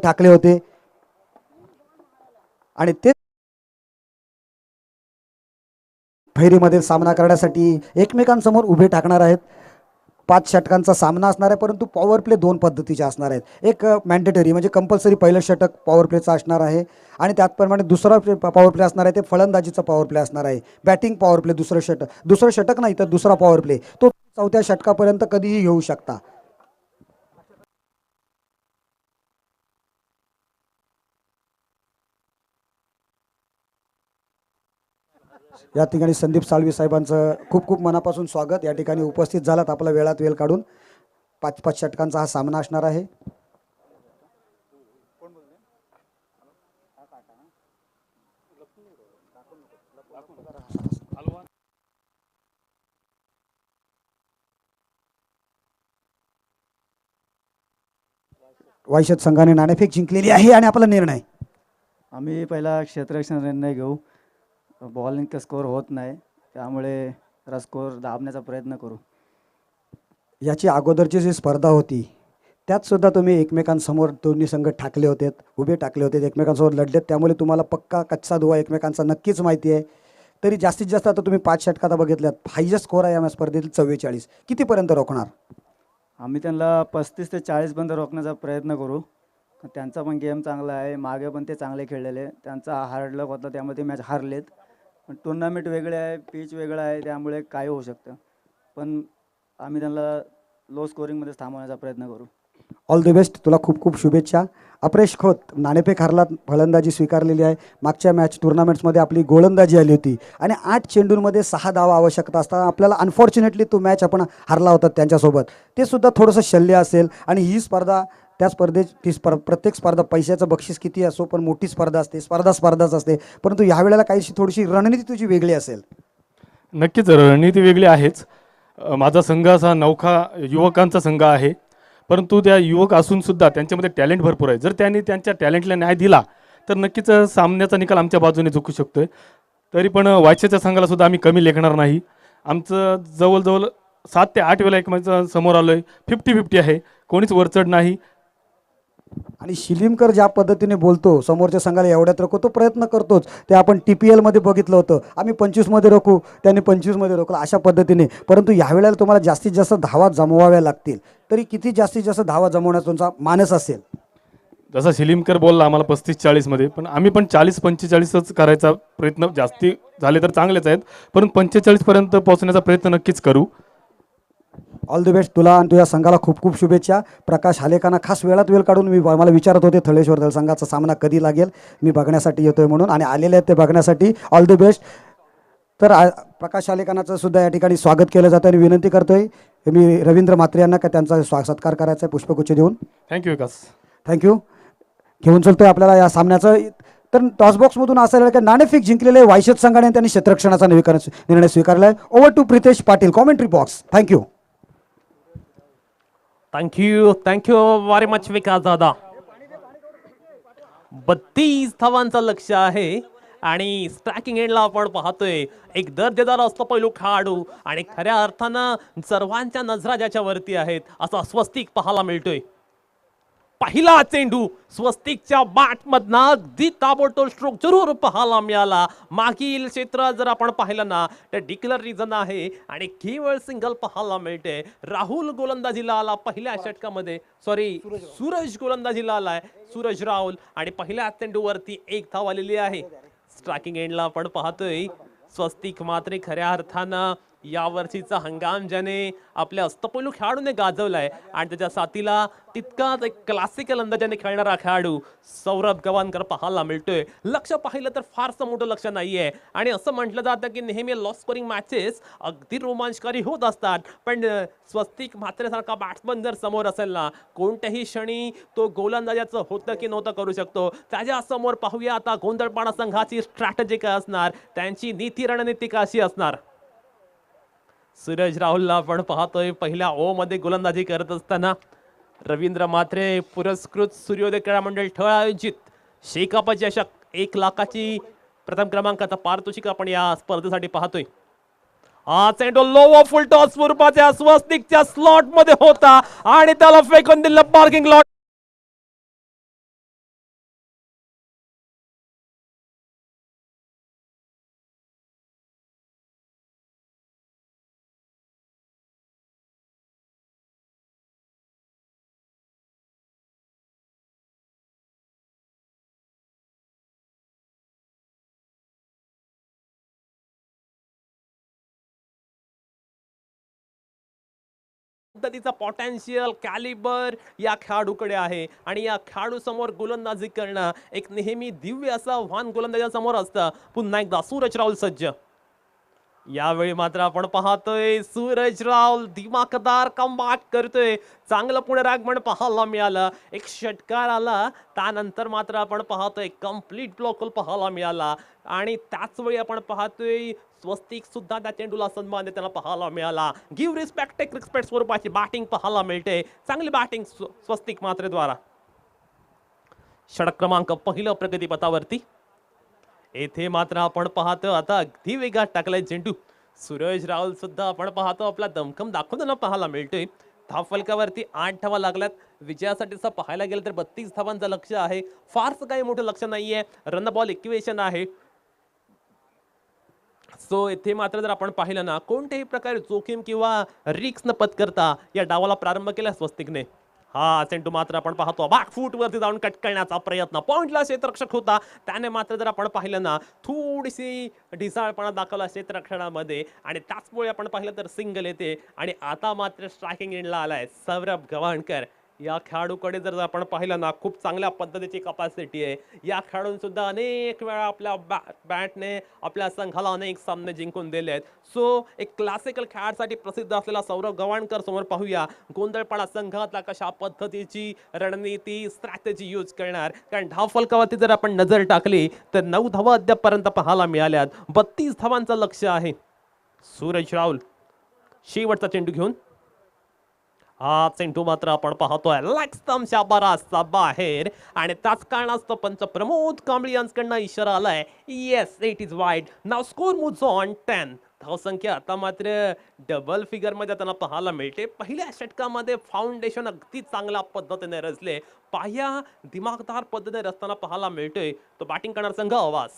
टाकले होते आणि ते फैरीमध्ये सामना करण्यासाठी एकमेकांसमोर उभे टाकणार आहेत. 5 षटकांचा सामना असणार आहे, परंतु पॉवर प्ले 2 पद्धतीचे असणार आहेत. एक मॅन्डेटरी म्हणजे कंपल्सरी पहिलं षटक पॉवर प्लेचं असणार आहे आणि त्याचप्रमाणे दुसरा पॉवर प्ले असणार आहे ते फलंदाजीचा पॉवर प्ले असणार आहे. बॅटिंग पॉवर प्ले दुसरं षटक नाही तर दुसरा पॉवर प्ले तो 4थ्या षटकापर्यंत कधीही घेऊ शकता. या ठिकाणी संदीप साळवी साहेबांचं खूप खूप मनापासून स्वागत. या ठिकाणी उपस्थित झालात आपला वेळात वेळ काढून. 5 षटकांचा हा सामना असणार आहे. वायशत संघाने नाणेफेक जिंकलेली आहे आणि आपला निर्णय. आम्ही पहिला क्षेत्ररक्षण निर्णय घेऊ. बॉलिंग स्कोअर होत नाही, त्यामुळे जरा स्कोअर दाबण्याचा प्रयत्न करू. याची अगोदरची जी स्पर्धा होती त्यात सुद्धा तुम्ही एकमेकांसमोर दोन्ही संघ उभे टाकले होते, एकमेकांसमोर लढलेत, त्यामुळे तुम्हाला पक्का कच्चा दुवा एकमेकांचा नक्कीच माहिती आहे. तरी जास्तीत जास्त आता तुम्ही 5 षटकात बघितल्यात, हायेस्ट स्कोअर आहे या स्पर्धेतील 44. कितीपर्यंत रोखणार? आम्ही त्यांना 35 ते 40 पर्यंत रोखण्याचा प्रयत्न करू. त्यांचा पण गेम चांगला आहे, मागे पण ते चांगले खेळलेले. त्यांचा हार्ड लक होता त्यामुळे ते मॅच हारलेत. पण टुर्नामेंट वेगळे आहे, पिच वेगळा आहे, त्यामुळे काय होऊ शकतं. पण आम्ही त्यांना लो स्कोरिंगमध्ये थांबवण्याचा प्रयत्न करू. ऑल द बेस्ट, तुला खूप खूप शुभेच्छा. अप्रेश खोत नाणेफेक हरला, फलंदाजी स्वीकारलेली आहे. मागच्या मॅच टुर्नामेंट्समध्ये आपली गोलंदाजी आली होती आणि 8 चेंडूंमध्ये 6 धावा आवश्यकता असताना आपल्याला अनफॉर्च्युनेटली तो मॅच आपण हरला होता त्यांच्यासोबत. ते सुद्धा थोडंसं शल्य असेल आणि ही स्पर्धा त्या स्पर्धेत प्रत्येक स्पर्धा पैशाचं बक्षीस किती असो पण मोठी स्पर्धा असते, स्पर्धाच असते. परंतु यावेळेला काहीशी थोडीशी रणनीती तुझी वेगळी असेल. नक्कीच रणनीती वेगळी आहेच. माझा संघ असा नौखा युवकांचा संघ आहे, परंतु त्या युवक असून सुद्धा त्यांच्यामध्ये टॅलेंट भरपूर आहे. जर त्यांनी त्यांच्या टॅलेंटला न्याय दिला तर नक्कीच सामन्याचा निकाल आमच्या बाजूने झुकू शकतोय. तरी पण वायच्याच्या संघाला सुद्धा आम्ही कमी लेखणार नाही. आमचं जवळजवळ 7 ते 8 वेळा एकमेकांच्या समोर आलोय. 50-50 आहे, कोणीच वरचढ नाही. आणि शिलीमकर ज्या पद्धतीने बोलतो समोरच्या संघाला एवढ्यात रखो, तो प्रयत्न करतोच. ते आपण TPL मध्ये बघितलं होतं, आम्ही 25 मध्ये रोखू, त्यांनी 25 मध्ये रोखलं अशा पद्धतीने. परंतु यावेळेला तुम्हाला जास्तीत जास्त धावा जमवाव्या लागतील. तरी किती जास्तीत जास्त धावा जमवण्याचा तुमचा मानस असेल? जसा शिलीमकर बोलला आम्हाला 35-40 मध्ये, पण आम्ही पण 40-45च करायचा प्रयत्न, जास्ती झाले तर चांगलेच आहेत, पण 45 पर्यंत पोहोचण्याचा प्रयत्न नक्कीच करू. ऑल द बेस्ट तुला आणि तुझ्या संघाला खूप खूप शुभेच्छा. प्रकाश हालेकांना खास वेळात वेळ काढून मला विचारत होते थळेश्वर दल संघाचा सामना कधी लागेल, मी बघण्यासाठी येतोय म्हणून, आणि आलेले आहेत ते बघण्यासाठी. All the best. तर प्रकाश हालेकांचं सुद्धा या ठिकाणी स्वागत केलं जातं आणि विनंती करतोय मी रवींद्र म्हात्रे यांना का त्यांचा सत्कार करायचा आहे पुष्पगुच्छ देऊन. थँक्यू विकास. थँक्यू. घेऊन चलतोय आपल्याला या सामन्याचं. तर टॉसबॉक्समधून असं की नाणेफेक जिंकलेले वायशत संघाने त्यांनी क्षेत्ररक्षणाचा निर्णय स्वीकारला आहे. Over to Pritesh Patil, commentary box. Thank you. Thank you very much Vikas दादा. 32 धावांचं लक्ष आहे आणि स्ट्रायकिंग एंडला आपण पाहतोय एक दर्जेदार असतो पैलू खेळाडू आणि खऱ्या अर्थानं सर्वांच्या नजरा ज्याच्यावरती आहेत असा स्वस्तिक पाहायला मिळतोय. पहिला चेंडू स्वस्तिकच्या बॅटमधनं अगदी ताबडतोब स्ट्रोक जरूर पाहायला मिळाला. मागील क्षेत्र जर आपण पाहिलं ना तर डिक्लर रिझन आहे आणि केवळ सिंगल पाहायला मिळते. राहुल गोलंदाजीला आला पहिल्या षटकामध्ये, सूरज गोलंदाजीला आलाय, सूरज राहुल, आणि पहिल्या चेंडूवरती 1 धाव आलेली आहे. स्ट्रायकिंग एंडला आपण पाहतोय स्वस्तिक मात्र खऱ्या अर्थानं यावर्षीचा हंगाम ज्याने आपल्या अष्टपैलू खेळाडूने गाजवलाय आणि त्याच्या साथीला तितकाच एक क्लासिकल अंदाजाने खेळणारा खेळाडू सौरभ गवानकर पाहायला मिळतोय. लक्ष पाहिलं तर फारसं मोठं लक्ष नाहीये आणि असं म्हटलं जातं की नेहमी लॉ स्कोरिंग मॅचेस अगदी रोमांचकारी होत असतात, पण स्वस्तिक म्हात्रेसारखा बॅट्समन जर समोर असेल ना कोणत्याही क्षणी तो गोलंदाजाचं होतं की नव्हतं करू शकतो. त्याच्या समोर पाहूया आता गोंधळपाडा संघाची स्ट्रॅटेजी काय असणार, त्यांची नीती रणनीती कशी असणार. सूरज राहुलला आपण पाहतोय पहिल्या मध्ये गोलंदाजी करत असताना. रवींद्र म्हात्रे पुरस्कृत सूर्योदय क्रीडा मंडळ ठळ आयोजित शेकाप चषक 1 लाखाची प्रथम क्रमांकाचा पारितोषिक आपण या स्पर्धेसाठी पाहतोय. हा चेंडू लो फुल टॉस स्वरूपाच्या स्वस्तिकच्या स्लॉट मध्ये होता आणि त्याला फेकून दिलं पार्किंग लॉट. पद्धतीचा पोटेन्शियल कॅलिबर या खेळाडूकडे आहे आणि या खेळाडू समोर गोलंदाजी करणं एक नेहमी दिव्य असं आव्हान गोलंदाजासमोर असतं. पुन्हा एकदा सूरज राहुल सज्ज. यावेळी मात्र आपण पाहतोय सूरज राहुल दिमाखदार कमबॅक करतोय. चांगलं पुढे रागमन पाहायला मिळालं, एक षटकार आला, त्यानंतर मात्र आपण पाहतोय कम्प्लीट ब्लॉक पाहायला मिळाला आणि त्याच वेळी आपण पाहतोय स्वस्तिक सुद्धा त्या चेंडूला सन्मान देताना पाहायला मिळाला. गिव्ह रिस्पेक्ट टेक रिस्पेक्ट स्वरूपाची बॅटिंग पाहायला मिळते. चांगली बॅटिंग स्वस्तिक मात्रे द्वारा. षटक क्रमांक पहिलं प्रगतीपथावरती. येथे मात्र आपण पाहतो आता अगदी वेगात टाकलाय चेंडू. सूरज राहुल सुद्धा आपण पाहतो आपला दमखम दाखवताना पाहायला मिळतोय. धावफलकावरती 8 धावा लागल्यात. विजयासाठी असं पाहायला गेलं तर 32 धावांचं लक्ष आहे. फारसं काही मोठं लक्ष नाहीये. रन बॉल इक्वेशन आहे. सो येथे मात्र जर आपण पाहिलं ना कोणत्याही प्रकारे जोखीम किंवा रिक्स न पत्करता या डावाला प्रारंभ केला स्वस्तिकने. हा चेंडू मात्र आपण पाहतो बॅक फूट वरती जाऊन कट करण्याचा प्रयत्न. पॉइंटला क्षेत्ररक्षक होता, त्याने मात्र जर आपण पाहिलं ना थोडीशी ढिसाळपणा दाखवला क्षेत्ररक्षणामध्ये आणि त्याचमुळे आपण पाहिलं तर सिंगल येते आणि आता मात्र स्ट्रायकिंग एंडला आलाय सौरभ गवाणकर. या खेळाडूकडे जर आपण पाहिलं ना, खूप चांगल्या पद्धतीची कपॅसिटी आहे. या खेळाडूंनी सुद्धा अनेक वेळा आपल्या बॅटने आपल्या संघाला अनेक सामने जिंकून दिले आहेत. सो एक क्लासिकल खेळासाठी प्रसिद्ध असलेला सौरभ गव्हाणकर समोर पाहूया. गोंधळपाडा संघातला कशा पद्धतीची रणनीती स्ट्रॅटेजी यूज करणार, कारण धावफलकावरती जर आपण नजर टाकली तर 9 धावा अद्यापपर्यंत पाहायला मिळाल्यात. 32 धावांचं लक्ष आहे. सूरज राहुल शेवटचा चेंडू घेऊन, हा चेंडू मात्र आपण पाहतोय लेग स्टंपच्या बराचसा बाहेर, आणि त्याच कारणास्तव पंच प्रमोद कांबळी यांच्याकडनं इशारा आलाय. Yes, it is wide. Now score moves on 10. धावसंख्या आता मात्र डबल फिगर मध्ये त्यांना पाहायला मिळते. पहिल्या षटकामध्ये फाउंडेशन अगदी चांगल्या पद्धतीने रचले, पाया दिमागदार पद्धतीने रचताना पाहायला मिळतोय. तो बॅटिंग करणार संघ आवाज.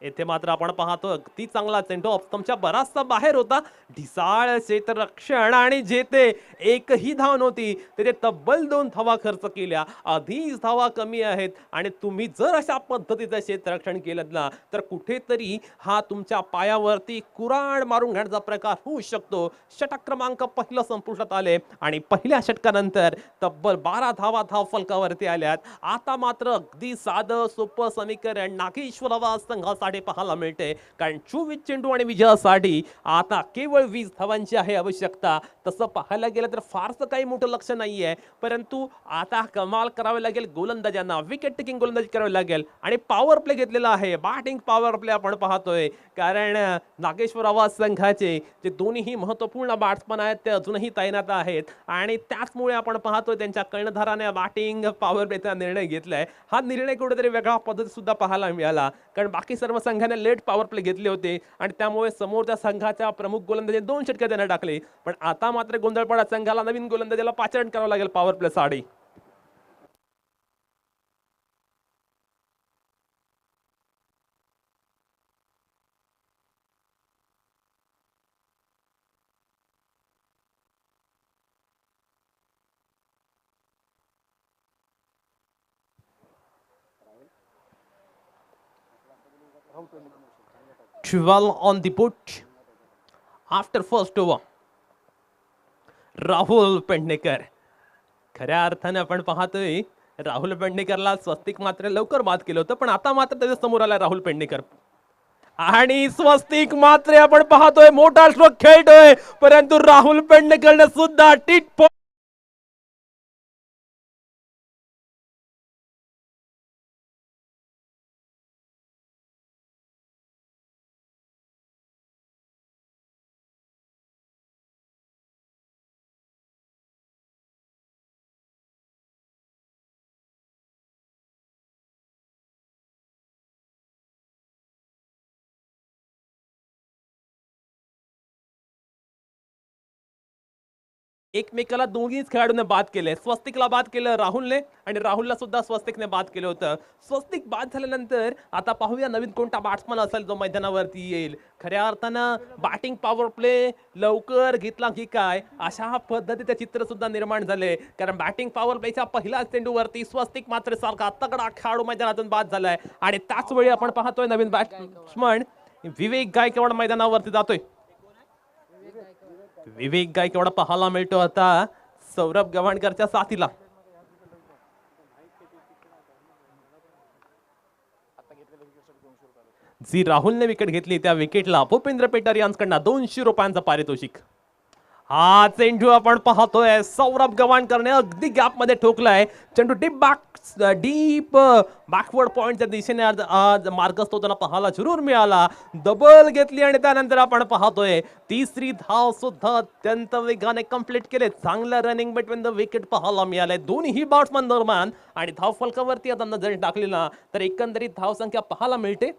येथे मात्र आपण पाहतो अगदी चांगला चेंडू ऑफस्टंपच्या बराचसा बाहेर होता. ढिसाळ क्षेत्ररक्षण, आणि जेथे एकही धाव नव्हती तेथे तब्बल 2 धावा खर्च केल्या. आधीच धावा कमी आहेत, आणि तुम्ही जर अशा पद्धतीचं क्षेत्ररक्षण केलं ना तर कुठेतरी हा तुमच्या पायावरती कुऱ्हाड मारून घेण्याचा प्रकार होऊ शकतो. षटक क्रमांक पहिलं संपुष्टात आले, आणि पहिल्या षटकानंतर तब्बल 12 धावा धाव फलकावरती आल्यात. आता मात्र अगदी साधं सोपं समीकरण नागेश्वर आवाज संघासाठी पाहायला मिळते, कारण 24 चेंडू आणि विजयासाठी आता केवळ 20 धावांची आहे आवश्यकता. तसं पाहायला गेलं तर फारसं काही मोठं लक्ष नाहीये, परंतु आता कमाल करावे लागेल गोलंदाजांना. विकेट टेकिंग गोलंदाजी करावी लागेल, आणि पॉवर प्ले घेतलेला आहे. बॅटिंग पॉवर प्ले आपण पाहतोय, कारण नागेश्वर आवाज संघाचे जे दोन्ही महत्वपूर्ण बॅट्समन आहेत ते अजूनही तैनात आहेत, आणि त्याचमुळे आपण पाहतोय त्यांच्या कर्णधाराने बॅटिंग पॉवर प्लेचा निर्णय घेतलाय. हा निर्णय कुठेतरी वेगळा पद्धती सुद्धा पाहायला मिळाला, कारण बाकी सर्व संघाने लेट पॉवर प्ले घेतले होते, आणि त्यामुळे समोरच्या संघाच्या प्रमुख गोलंदाजाने 2 षटके त्यांना टाकले. पण आता मात्र गोंधळपाडा संघाला नवीन गोलंदाजाला पाचारण करावं लागेल पॉवर प्ले साठी. Twelve on the boot after first over. Rahul Pednekar, खऱ्या अर्थाने आपण पाहतोय राहुल पेडणेकरला स्वस्तिक मात्र लवकर बाद केलं होतं, पण आता मात्र त्याच्या समोर आला राहुल पेडणेकर, आणि स्वस्तिक मात्र आपण पाहतोय मोठा स्ट्रोक खेळतोय, परंतु राहुल पेडणेकरने सुद्धा टिट एकमेकाला दोन्हीच खेळाडूंना बाद केले. स्वस्तिकला बाद केलं राहुलने, आणि राहुलला सुद्धा स्वस्तिकने बाद केलं होतं. स्वस्तिक बाद झाल्यानंतर आता पाहूया नवीन कोणता बॅट्समन असेल जो मैदानावरती येईल. खऱ्या अर्थानं बॅटिंग पॉवर प्ले लवकर घेतला की काय अशा पद्धतीचे चित्र सुद्धा निर्माण झाले, कारण बॅटिंग पॉवर प्लेच्या पहिल्याच चेंडूवरती स्वस्तिक मात्र सारखा तगडा खेळाडू मैदानातून बाद झालाय, आणि त्याच वेळी आपण पाहतोय नवीन बॅट्समन विवेक गायकवाड मैदानावरती जातोय. विवेक गायकवाड पाहायला मिळतो आता सौरभ गव्हाणकरच्या साथीला. जी राहुलने विकेट घेतली त्या विकेटला भूपेंद्र पेटार यांच्याकडनं 200 रुपयांचं पारितोषिक. हा चेंडू आपण पाहतोय सौरभ गव्हाणकरने अगदी गॅप मध्ये ठोकलाय. चेंडू डीप बॅकवर्ड पॉइंटच्या दिशेने आज मार्गस्थ होताना पाहायला जरूर मिळाला. डबल घेतली, आणि त्यानंतर आपण पाहतोय तिसरी धाव सुद्धा अत्यंत वेगाने कंप्लीट केले. चांगलं रनिंग बिटवीन द विकेट पाहायला मिळालंय दोन्ही बॅट्समन दरम्यान, आणि धाव फलकावरती आता नजर टाकली ना तर एकंदरीत धावसंख्या पाहायला मिळते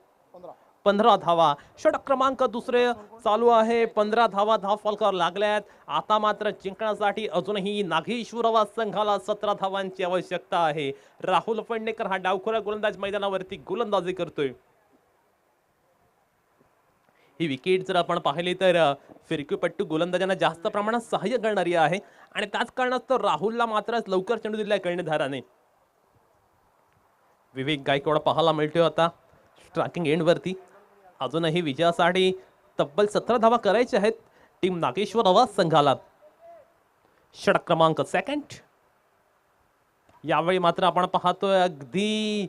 15 धावा. षटक क्रमांक दुसरे चालू आहे. 15 धावा धाव फलकावर लागल्यात. आता मात्र जिंकण्यासाठी अजूनही नागेश्वर आवाज संघाला 17 धावांची आवश्यकता आहे. राहुल पेडणेकर हा डावखोरा गोलंदाज मैदानावरती गोलंदाजी करतोय. ही विकेट जर आपण पाहिली तर फिरकीपट्टू गोलंदाजांना जास्त प्रमाणात सहाय्य करणारी आहे, आणि त्याच कारणास्तव राहुलला मात्र लवकर चेंडू दिलाय कर्णधाराने. विवेक गायकवाड पाहायला मिळतोय आता स्ट्रायकिंग एंड वरती. अजूनही विजयासाठी तब्बल 17 धावा करायच्या आहेत टीम नागेश्वर आवाज संघाला. षटक क्रमांक सेकंड. यावेळी मात्र आपण पाहतोय अगदी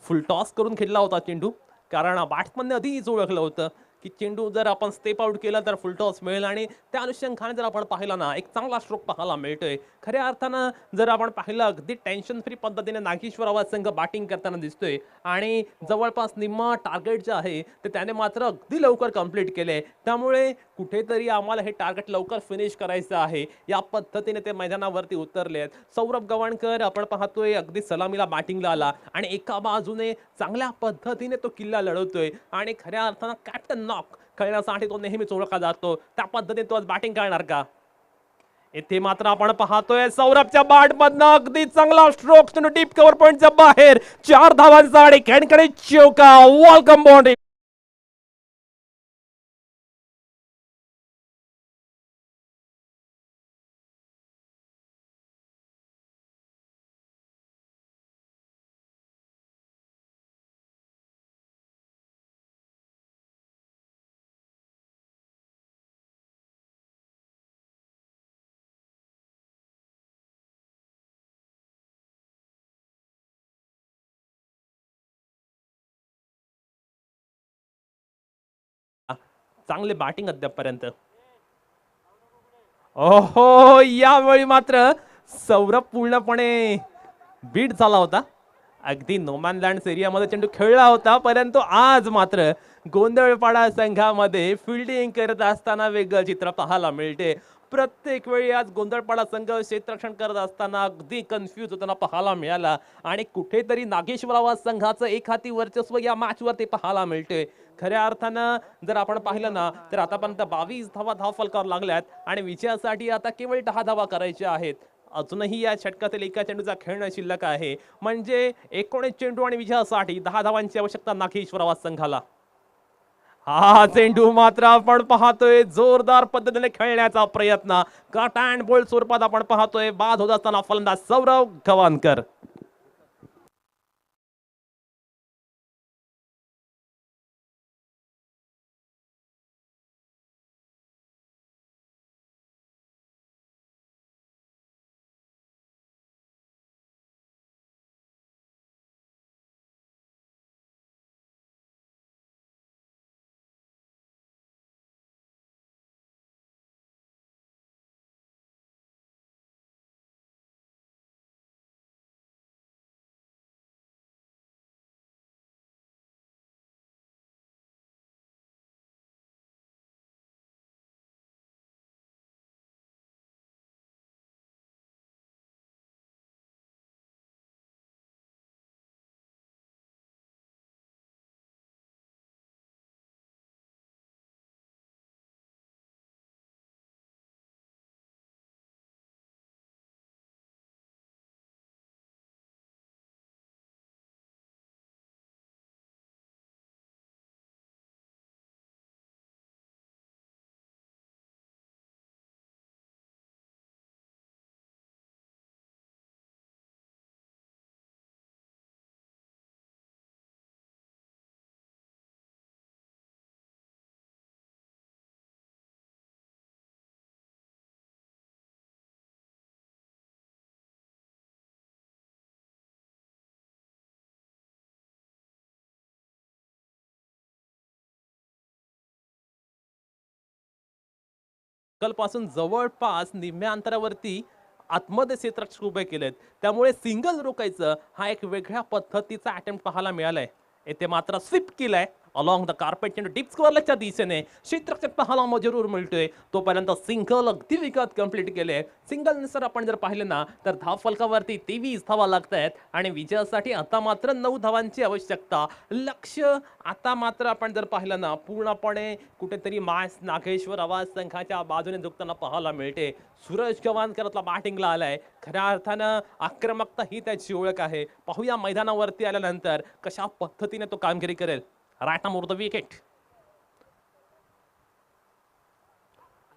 फुल टॉस करून खेळला होता चेंडू, कारण बॅट्समनने आधीच ओळखलं होतं की चेंडू जर आपण स्टेप आउट केला तर फुल टॉस मिळेल, आणि त्या अनुषंगाने जर आपण पाहिलं ना एक चांगला स्ट्रोक पाहायला मिळतोय. खऱ्या अर्थानं जर आपण पाहिलं अगदी टेन्शन फ्री पद्धतीने नागेश्वर आवाज संघ बॅटिंग करताना दिसतोय, आणि जवळपास निम्मा टार्गेट जे आहे ते त्याने मात्र अगदी लवकर कंप्लीट केले. त्यामुळे कुठेतरी आम्हाला हे टार्गेट लवकर फिनिश करायचं आहे या पद्धतीने ते मैदानावरती उतरले आहेत. सौरभ गवाणकर आपण पाहतोय अगदी सलामीला बॅटिंगला आला आणि एका बाजूने चांगल्या पद्धतीने तो किल्ला लढवतोय, आणि खऱ्या अर्थानं कॅप्टन नॉक खेळण्यासाठी तो नेहमीच ओळखला जातो. त्या पद्धतीने तो आज बॅटिंग करणार का? इथे मात्र आपण पाहतोय सौरभच्या बॅट मधनं अगदी चांगला स्ट्रोक डीप कव्हर पॉइंटच्या बाहेर 4 धावांचा आणि खणखणी चौका. Welcome boundary. चांगले बॅटिंग अद्यापपर्यंत. ओहो, यावेळी मात्र सौरभ पूर्णपणे बीट झाला होता. अगदी नोमॅन लँड एरियामध्ये चेंडू खेळला होता, परंतु आज मात्र गोंधळपाडा संघामध्ये फिल्डिंग करत असताना वेगळं चित्र पाहायला मिळते. प्रत्येक वेळी आज गोंधळपाडा संघ क्षेत्ररक्षण करत असताना अगदी कन्फ्यूज होताना पाहायला मिळाला, आणि कुठेतरी नागेश्वर आवाज संघाचं एक हाती वर्चस्व या मॅच वरती पाहायला मिळते. खऱ्या अर्थानं जर आपण पाहिलं ना तर आतापर्यंत 22 धावा धावफलकावर लागल्यात, आणि विजयासाठी आता केवळ 10 धावा करायच्या आहेत. अजूनही या षटकातील एका चेंडूचा खेळणं शिल्लक आहे, म्हणजे 19 चेंडू आणि विजयासाठी 10 धावांची आवश्यकता नागेश्वर आवाज संघाला. हा चेंडू मात्र आपण पाहतोय जोरदार पद्धतीने खेळण्याचा प्रयत्न, कट अँड बोल्ड स्वरूपात आपण पाहतोय. बाद होत असताना फलंदाज सौरभ गवाणकर. पासून जवळपास निम्म्या अंतरावरती आतमध्ये क्षेत्ररक्षक उभे केलेत, त्यामुळे सिंगल रोखायचं हा एक वेगळ्या पद्धतीचा अटेम्प्ट पाहायला मिळालाय. येथे मात्र स्वीप केलाय अलॉंग द कार्पेट चेंडू डीप स्क्वेअरच्या दिशेने क्षेत्ररक्षक पाहायला जरूर मिळतोय. तोपर्यंत सिंगल अगदी विकत कंप्लीट केले. सिंगल नुसार आपण जर पाहिलं ना तर धावफलकावरती 23 धावा लागत आहेत, आणि विजयासाठी आता मात्र 9 धावांची आवश्यकता. लक्ष आता मात्र आपण जर पाहिलं ना पूर्णपणे कुठेतरी मॅच नागेश्वर आवाज संघाच्या बाजूने झुकताना पाहायला मिळते. सूरज गवाणकरला बॅटिंगला आलाय. खऱ्या अर्थानं आक्रमकता ही त्याची ओळख आहे. पाहूया मैदानावरती आल्यानंतर कशा पद्धतीने तो कामगिरी करेल. Right arm over the wicket.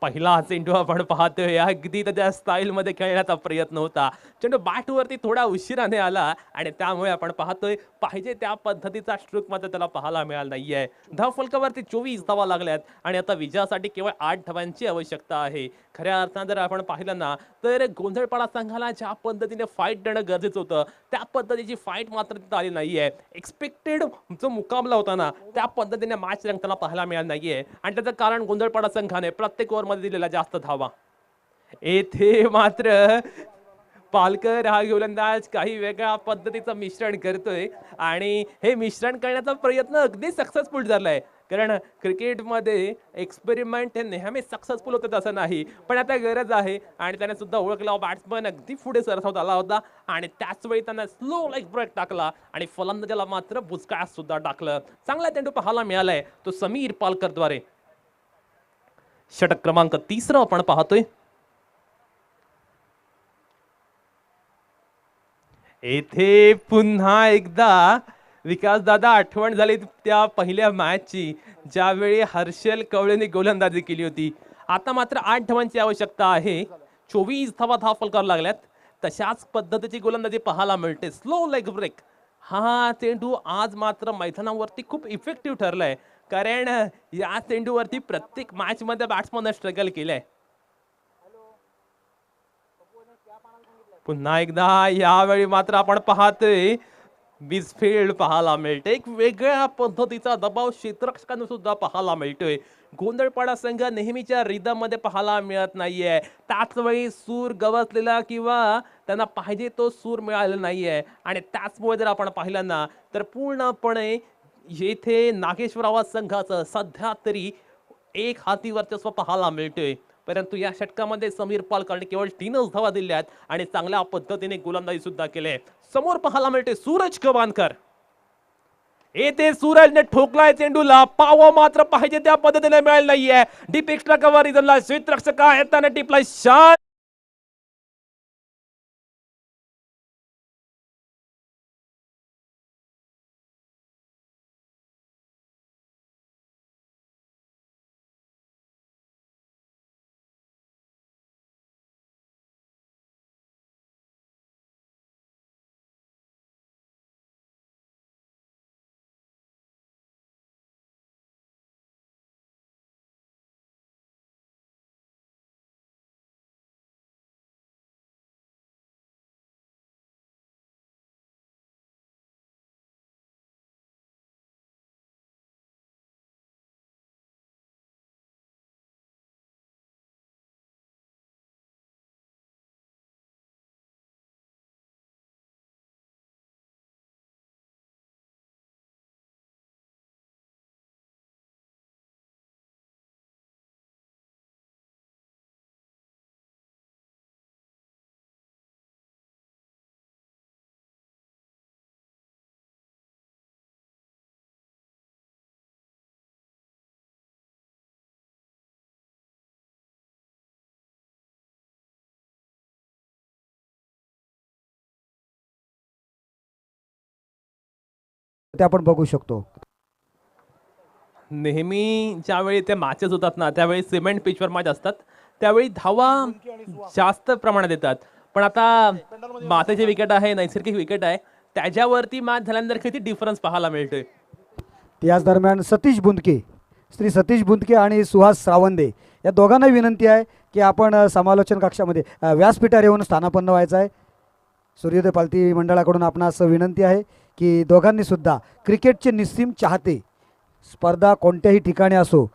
पहिला चेंडू आपण पाहतोय अगदी त्याच्या स्टाईल मध्ये खेळण्याचा प्रयत्न होता. चेंडू बॅटवरती थोडा उशिराने आला आणि त्यामुळे आपण पाहतोय पाहिजे त्या पद्धतीचा स्ट्रोक मात्र त्याला पाहायला मिळाला नाहीये. धाव फलकावरती 24 धावा लागल्यात आणि आता विजयासाठी केवळ 8 धावांची आवश्यकता आहे. खऱ्या अर्थानं जर आपण पाहिलं ना तर गोंधळपाडा संघाला ज्या पद्धतीने फाईट देणं गरजेचं होतं त्या पद्धतीची फाईट मात्र तिथं आली नाहीये. एक्सपेक्टेड जो मुकाबला होता ना त्या पद्धतीने मॅच रंगताना पाहायला मिळाला नाहीये आणि त्याचं कारण गोंधळपाडा संघाने प्रत्येक ओव्हरमध्ये दिलेला जास्त धावा. येथे मात्र पालकर हा गोलंदाज काही वेगळ्या पद्धतीचं मिश्रण करतोय आणि हे मिश्रण करण्याचा प्रयत्न अगदी सक्सेसफुल झालाय. कारण क्रिकेटमध्ये एक्सपेरिमेंट हे नेहमी सक्सेसफुल होतं असं नाही, पण आता गरज आहे आणि त्याने सुद्धा ओळखला बॅट्समन अगदी पुढे सरसावत आला होता आणि त्याच वेळी त्याने स्लो लेग ब्रेक टाकला आणि फलंदाजाला मात्र बुचकाळ्यात सुद्धा टाकलं. चांगला चेंडू पाहायला मिळालाय तो समीर पालकरद्वारे. षटक क्रमांक 3 आपण पाहतोय. येथे पुन्हा एकदा विकास दादा आठवण झाली त्या पहिल्या मॅचची ज्यावेळी हर्षल कवळेने गोलंदाजी केली होती. आता मात्र 8 धावांची आवश्यकता आहे. 24 धावा धाव फलकावर लागल्यात. तशाच पद्धतीची गोलंदाजी पाहायला मिळते. स्लो लेग ब्रेक हा चेंडू आज मात्र मैदानावरती खूप इफेक्टिव्ह ठरलाय कारण या चेंडूवरती प्रत्येक मॅच मध्ये बॅट्समन स्ट्रगल केलंय. पुन्हा एकदा यावेळी मात्र आपण पाहतोय बिसफील्ड पाहायला मिळते. एक वेगळ्या पद्धतीचा दबाव क्षेत्ररक्षकांना सुद्धा पाहायला मिळतोय. गोंधळपाडा संघ नेहमीच्या रिदम मध्ये पाहायला मिळत नाहीये. त्याच वेळी सूर गवसलेला किंवा त्यांना पाहिजे तो सूर मिळालेला नाहीये आणि त्याचमुळे जर आपण पाहिलं ना तर पूर्णपणे येथे नागेश्वर आवाज संघाचं सध्या तरी एक हाती वर्चस्व पाहायला मिळतोय. परंतु या षटकामध्ये समीर पालकरने केवळ 3च धावा दिल्यात आणि चांगल्या पद्धतीने गोलंदाजी सुद्धा केले. समोर पाहायला मिळते सूरज गवाणकर. येथे सूरजने ठोकलाय चेंडूला. पाव मात्र पाहिजे त्या पद्धतीने मिळाले नाहीये. डीप एक्स्ट्रा कव्हर इथला क्षेत्ररक्षक आहे त्याने टिपलाय शान. ते आपण बघू शकतो. नेहमी ज्यावेळी ते मॅचेस होतात ना त्यावेळी सिमेंट पिचवर मॅच असतात त्यावेळी धावा जास्त प्रमाणात येतात. पण आता मातेची विकेट आहे नैसर्गिक विकेट आहे त्याच्यावरती मॅच झाल्यानंतर किती डिफरन्स पाहायला मिळतोय. याच दरम्यान सतीश बुंदके, श्री सतीश बुंदके आणि सुहास सावंदे या दोघांना विनंती आहे की आपण समालोचन कक्षामध्ये व्यासपीठावर येऊन स्थानापन्न व्हायचं आहे. सूर्योदय पालती मंडळाकडून आपणास विनंती आहे की दोघांनी सुद्धा क्रिकेटचे निस्सीम चाहते स्पर्धा कोणत्याही ठिकाणी असो,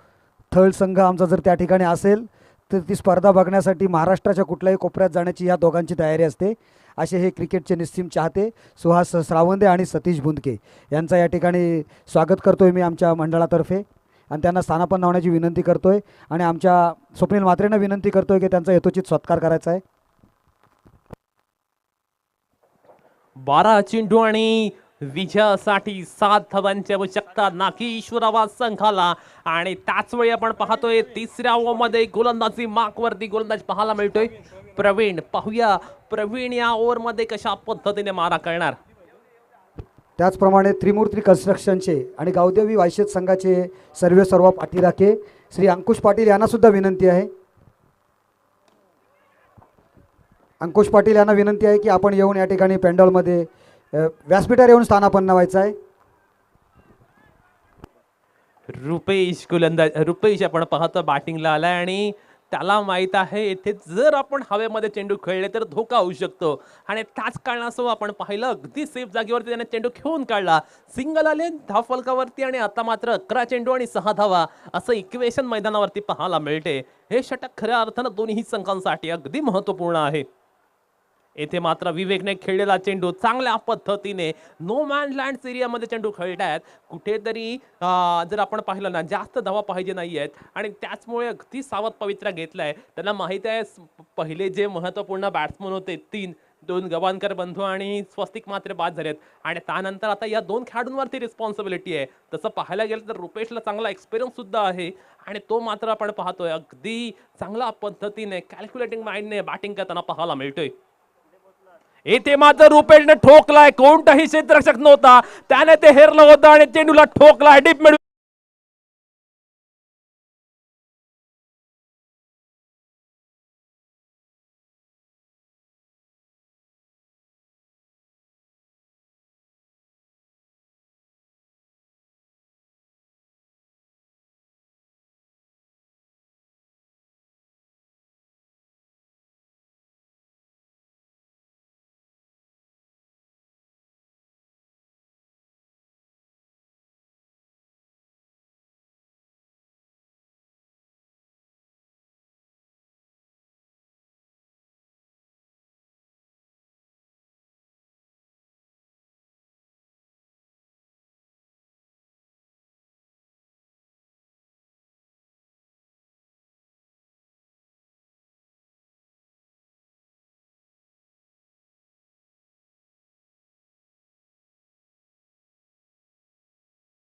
थळ संघ आमचा जर त्या ठिकाणी असेल तर ती स्पर्धा बघण्यासाठी महाराष्ट्राच्या कुठल्याही कोपऱ्यात जाण्याची ह्या दोघांची तयारी असते. असे हे क्रिकेटचे निस्सीम चाहते सुहास सावंदे आणि सतीश बुंदके यांचा या ठिकाणी स्वागत करतोय मी आमच्या मंडळातर्फे आणि त्यांना स्थानापन्न होण्याची विनंती करतोय आणि आमच्या स्वप्नील म्हात्रेंना विनंती करतोय की त्यांचा यथोचित सत्कार करायचा आहे. 12 चेंडू आणि विजयासाठी 7 धावांची आवश्यकता नागेश्वर आवाज संघाला आणि त्याच वेळी आपण पाहतोय तिसऱ्या ओव्हरमध्ये गोलंदाजी मार्कवरती गोलंदाज पाहायला मिळतोय प्रवीण. पाहूया प्रवीण या ओव्हरमध्ये कशा पद्धतीने मारा करणार. त्याचप्रमाणे त्रिमूर्ती कन्स्ट्रक्शनचे आणि गावदेवी वायशेत संघाचे सर्व पाठीराखे श्री अंकुश पाटील यांना सुद्धा विनंती आहे अंकुश पाटील यांना विनंती आहे की आपण येऊन या ठिकाणी पॅन्डॉलमध्ये व्यासपीठावर येऊन स्थानापन्न व्हायचं आहे. रुपेश आपण पाहतो बॅटिंगला आलाय आणि त्याला माहित आहे येथे जर आपण हवेमध्ये चेंडू खेळले तर धोका होऊ शकतो आणि त्याच कारणासह आपण पाहिलं अगदी सेफ जागेवरती त्याने चेंडू खेळून काढला. सिंगल आले धावफलकावरती आणि आता मात्र 11 चेंडू आणि 6 धावा असं इक्वेशन मैदानावरती पाहायला मिळते. हे षटक खऱ्या अर्थानं दोन्ही संघांसाठी अगदी महत्वपूर्ण आहे. येथे मात्र विवेकने खेळलेला चेंडू चांगल्या पद्धतीने नो मॅन लँड एरियामध्ये चेंडू खेळतायत. कुठेतरी जर आपण पाहिलं ना जास्त धावा पाहिजे नाही आहेत आणि त्याचमुळे अगदी सावध पवित्रा घेतलाय. त्यांना माहित आहे पहिले जे महत्वपूर्ण बॅट्समन होते 2 गवानकर बंधू आणि स्वस्तिक मात्र बाद झालेत आणि त्यानंतर आता या 2 खेळाडूंवरती रिस्पॉन्सिबिलिटी आहे. तसं पाहायला गेलं तर रुपेशला चांगला एक्सपिरियन्स सुद्धा आहे आणि तो मात्र आपण पाहतोय अगदी चांगल्या पद्धतीने कॅल्क्युलेटिंग माइंडने बॅटिंग करताना पाहायला मिळतोय. येथे मात्र रुपेशने ठोकलाय. कोणताही क्षेत्ररक्षक नव्हता, त्याने ते हेरलं होतं आणि चेंडूला ठोकलाय डीप मिड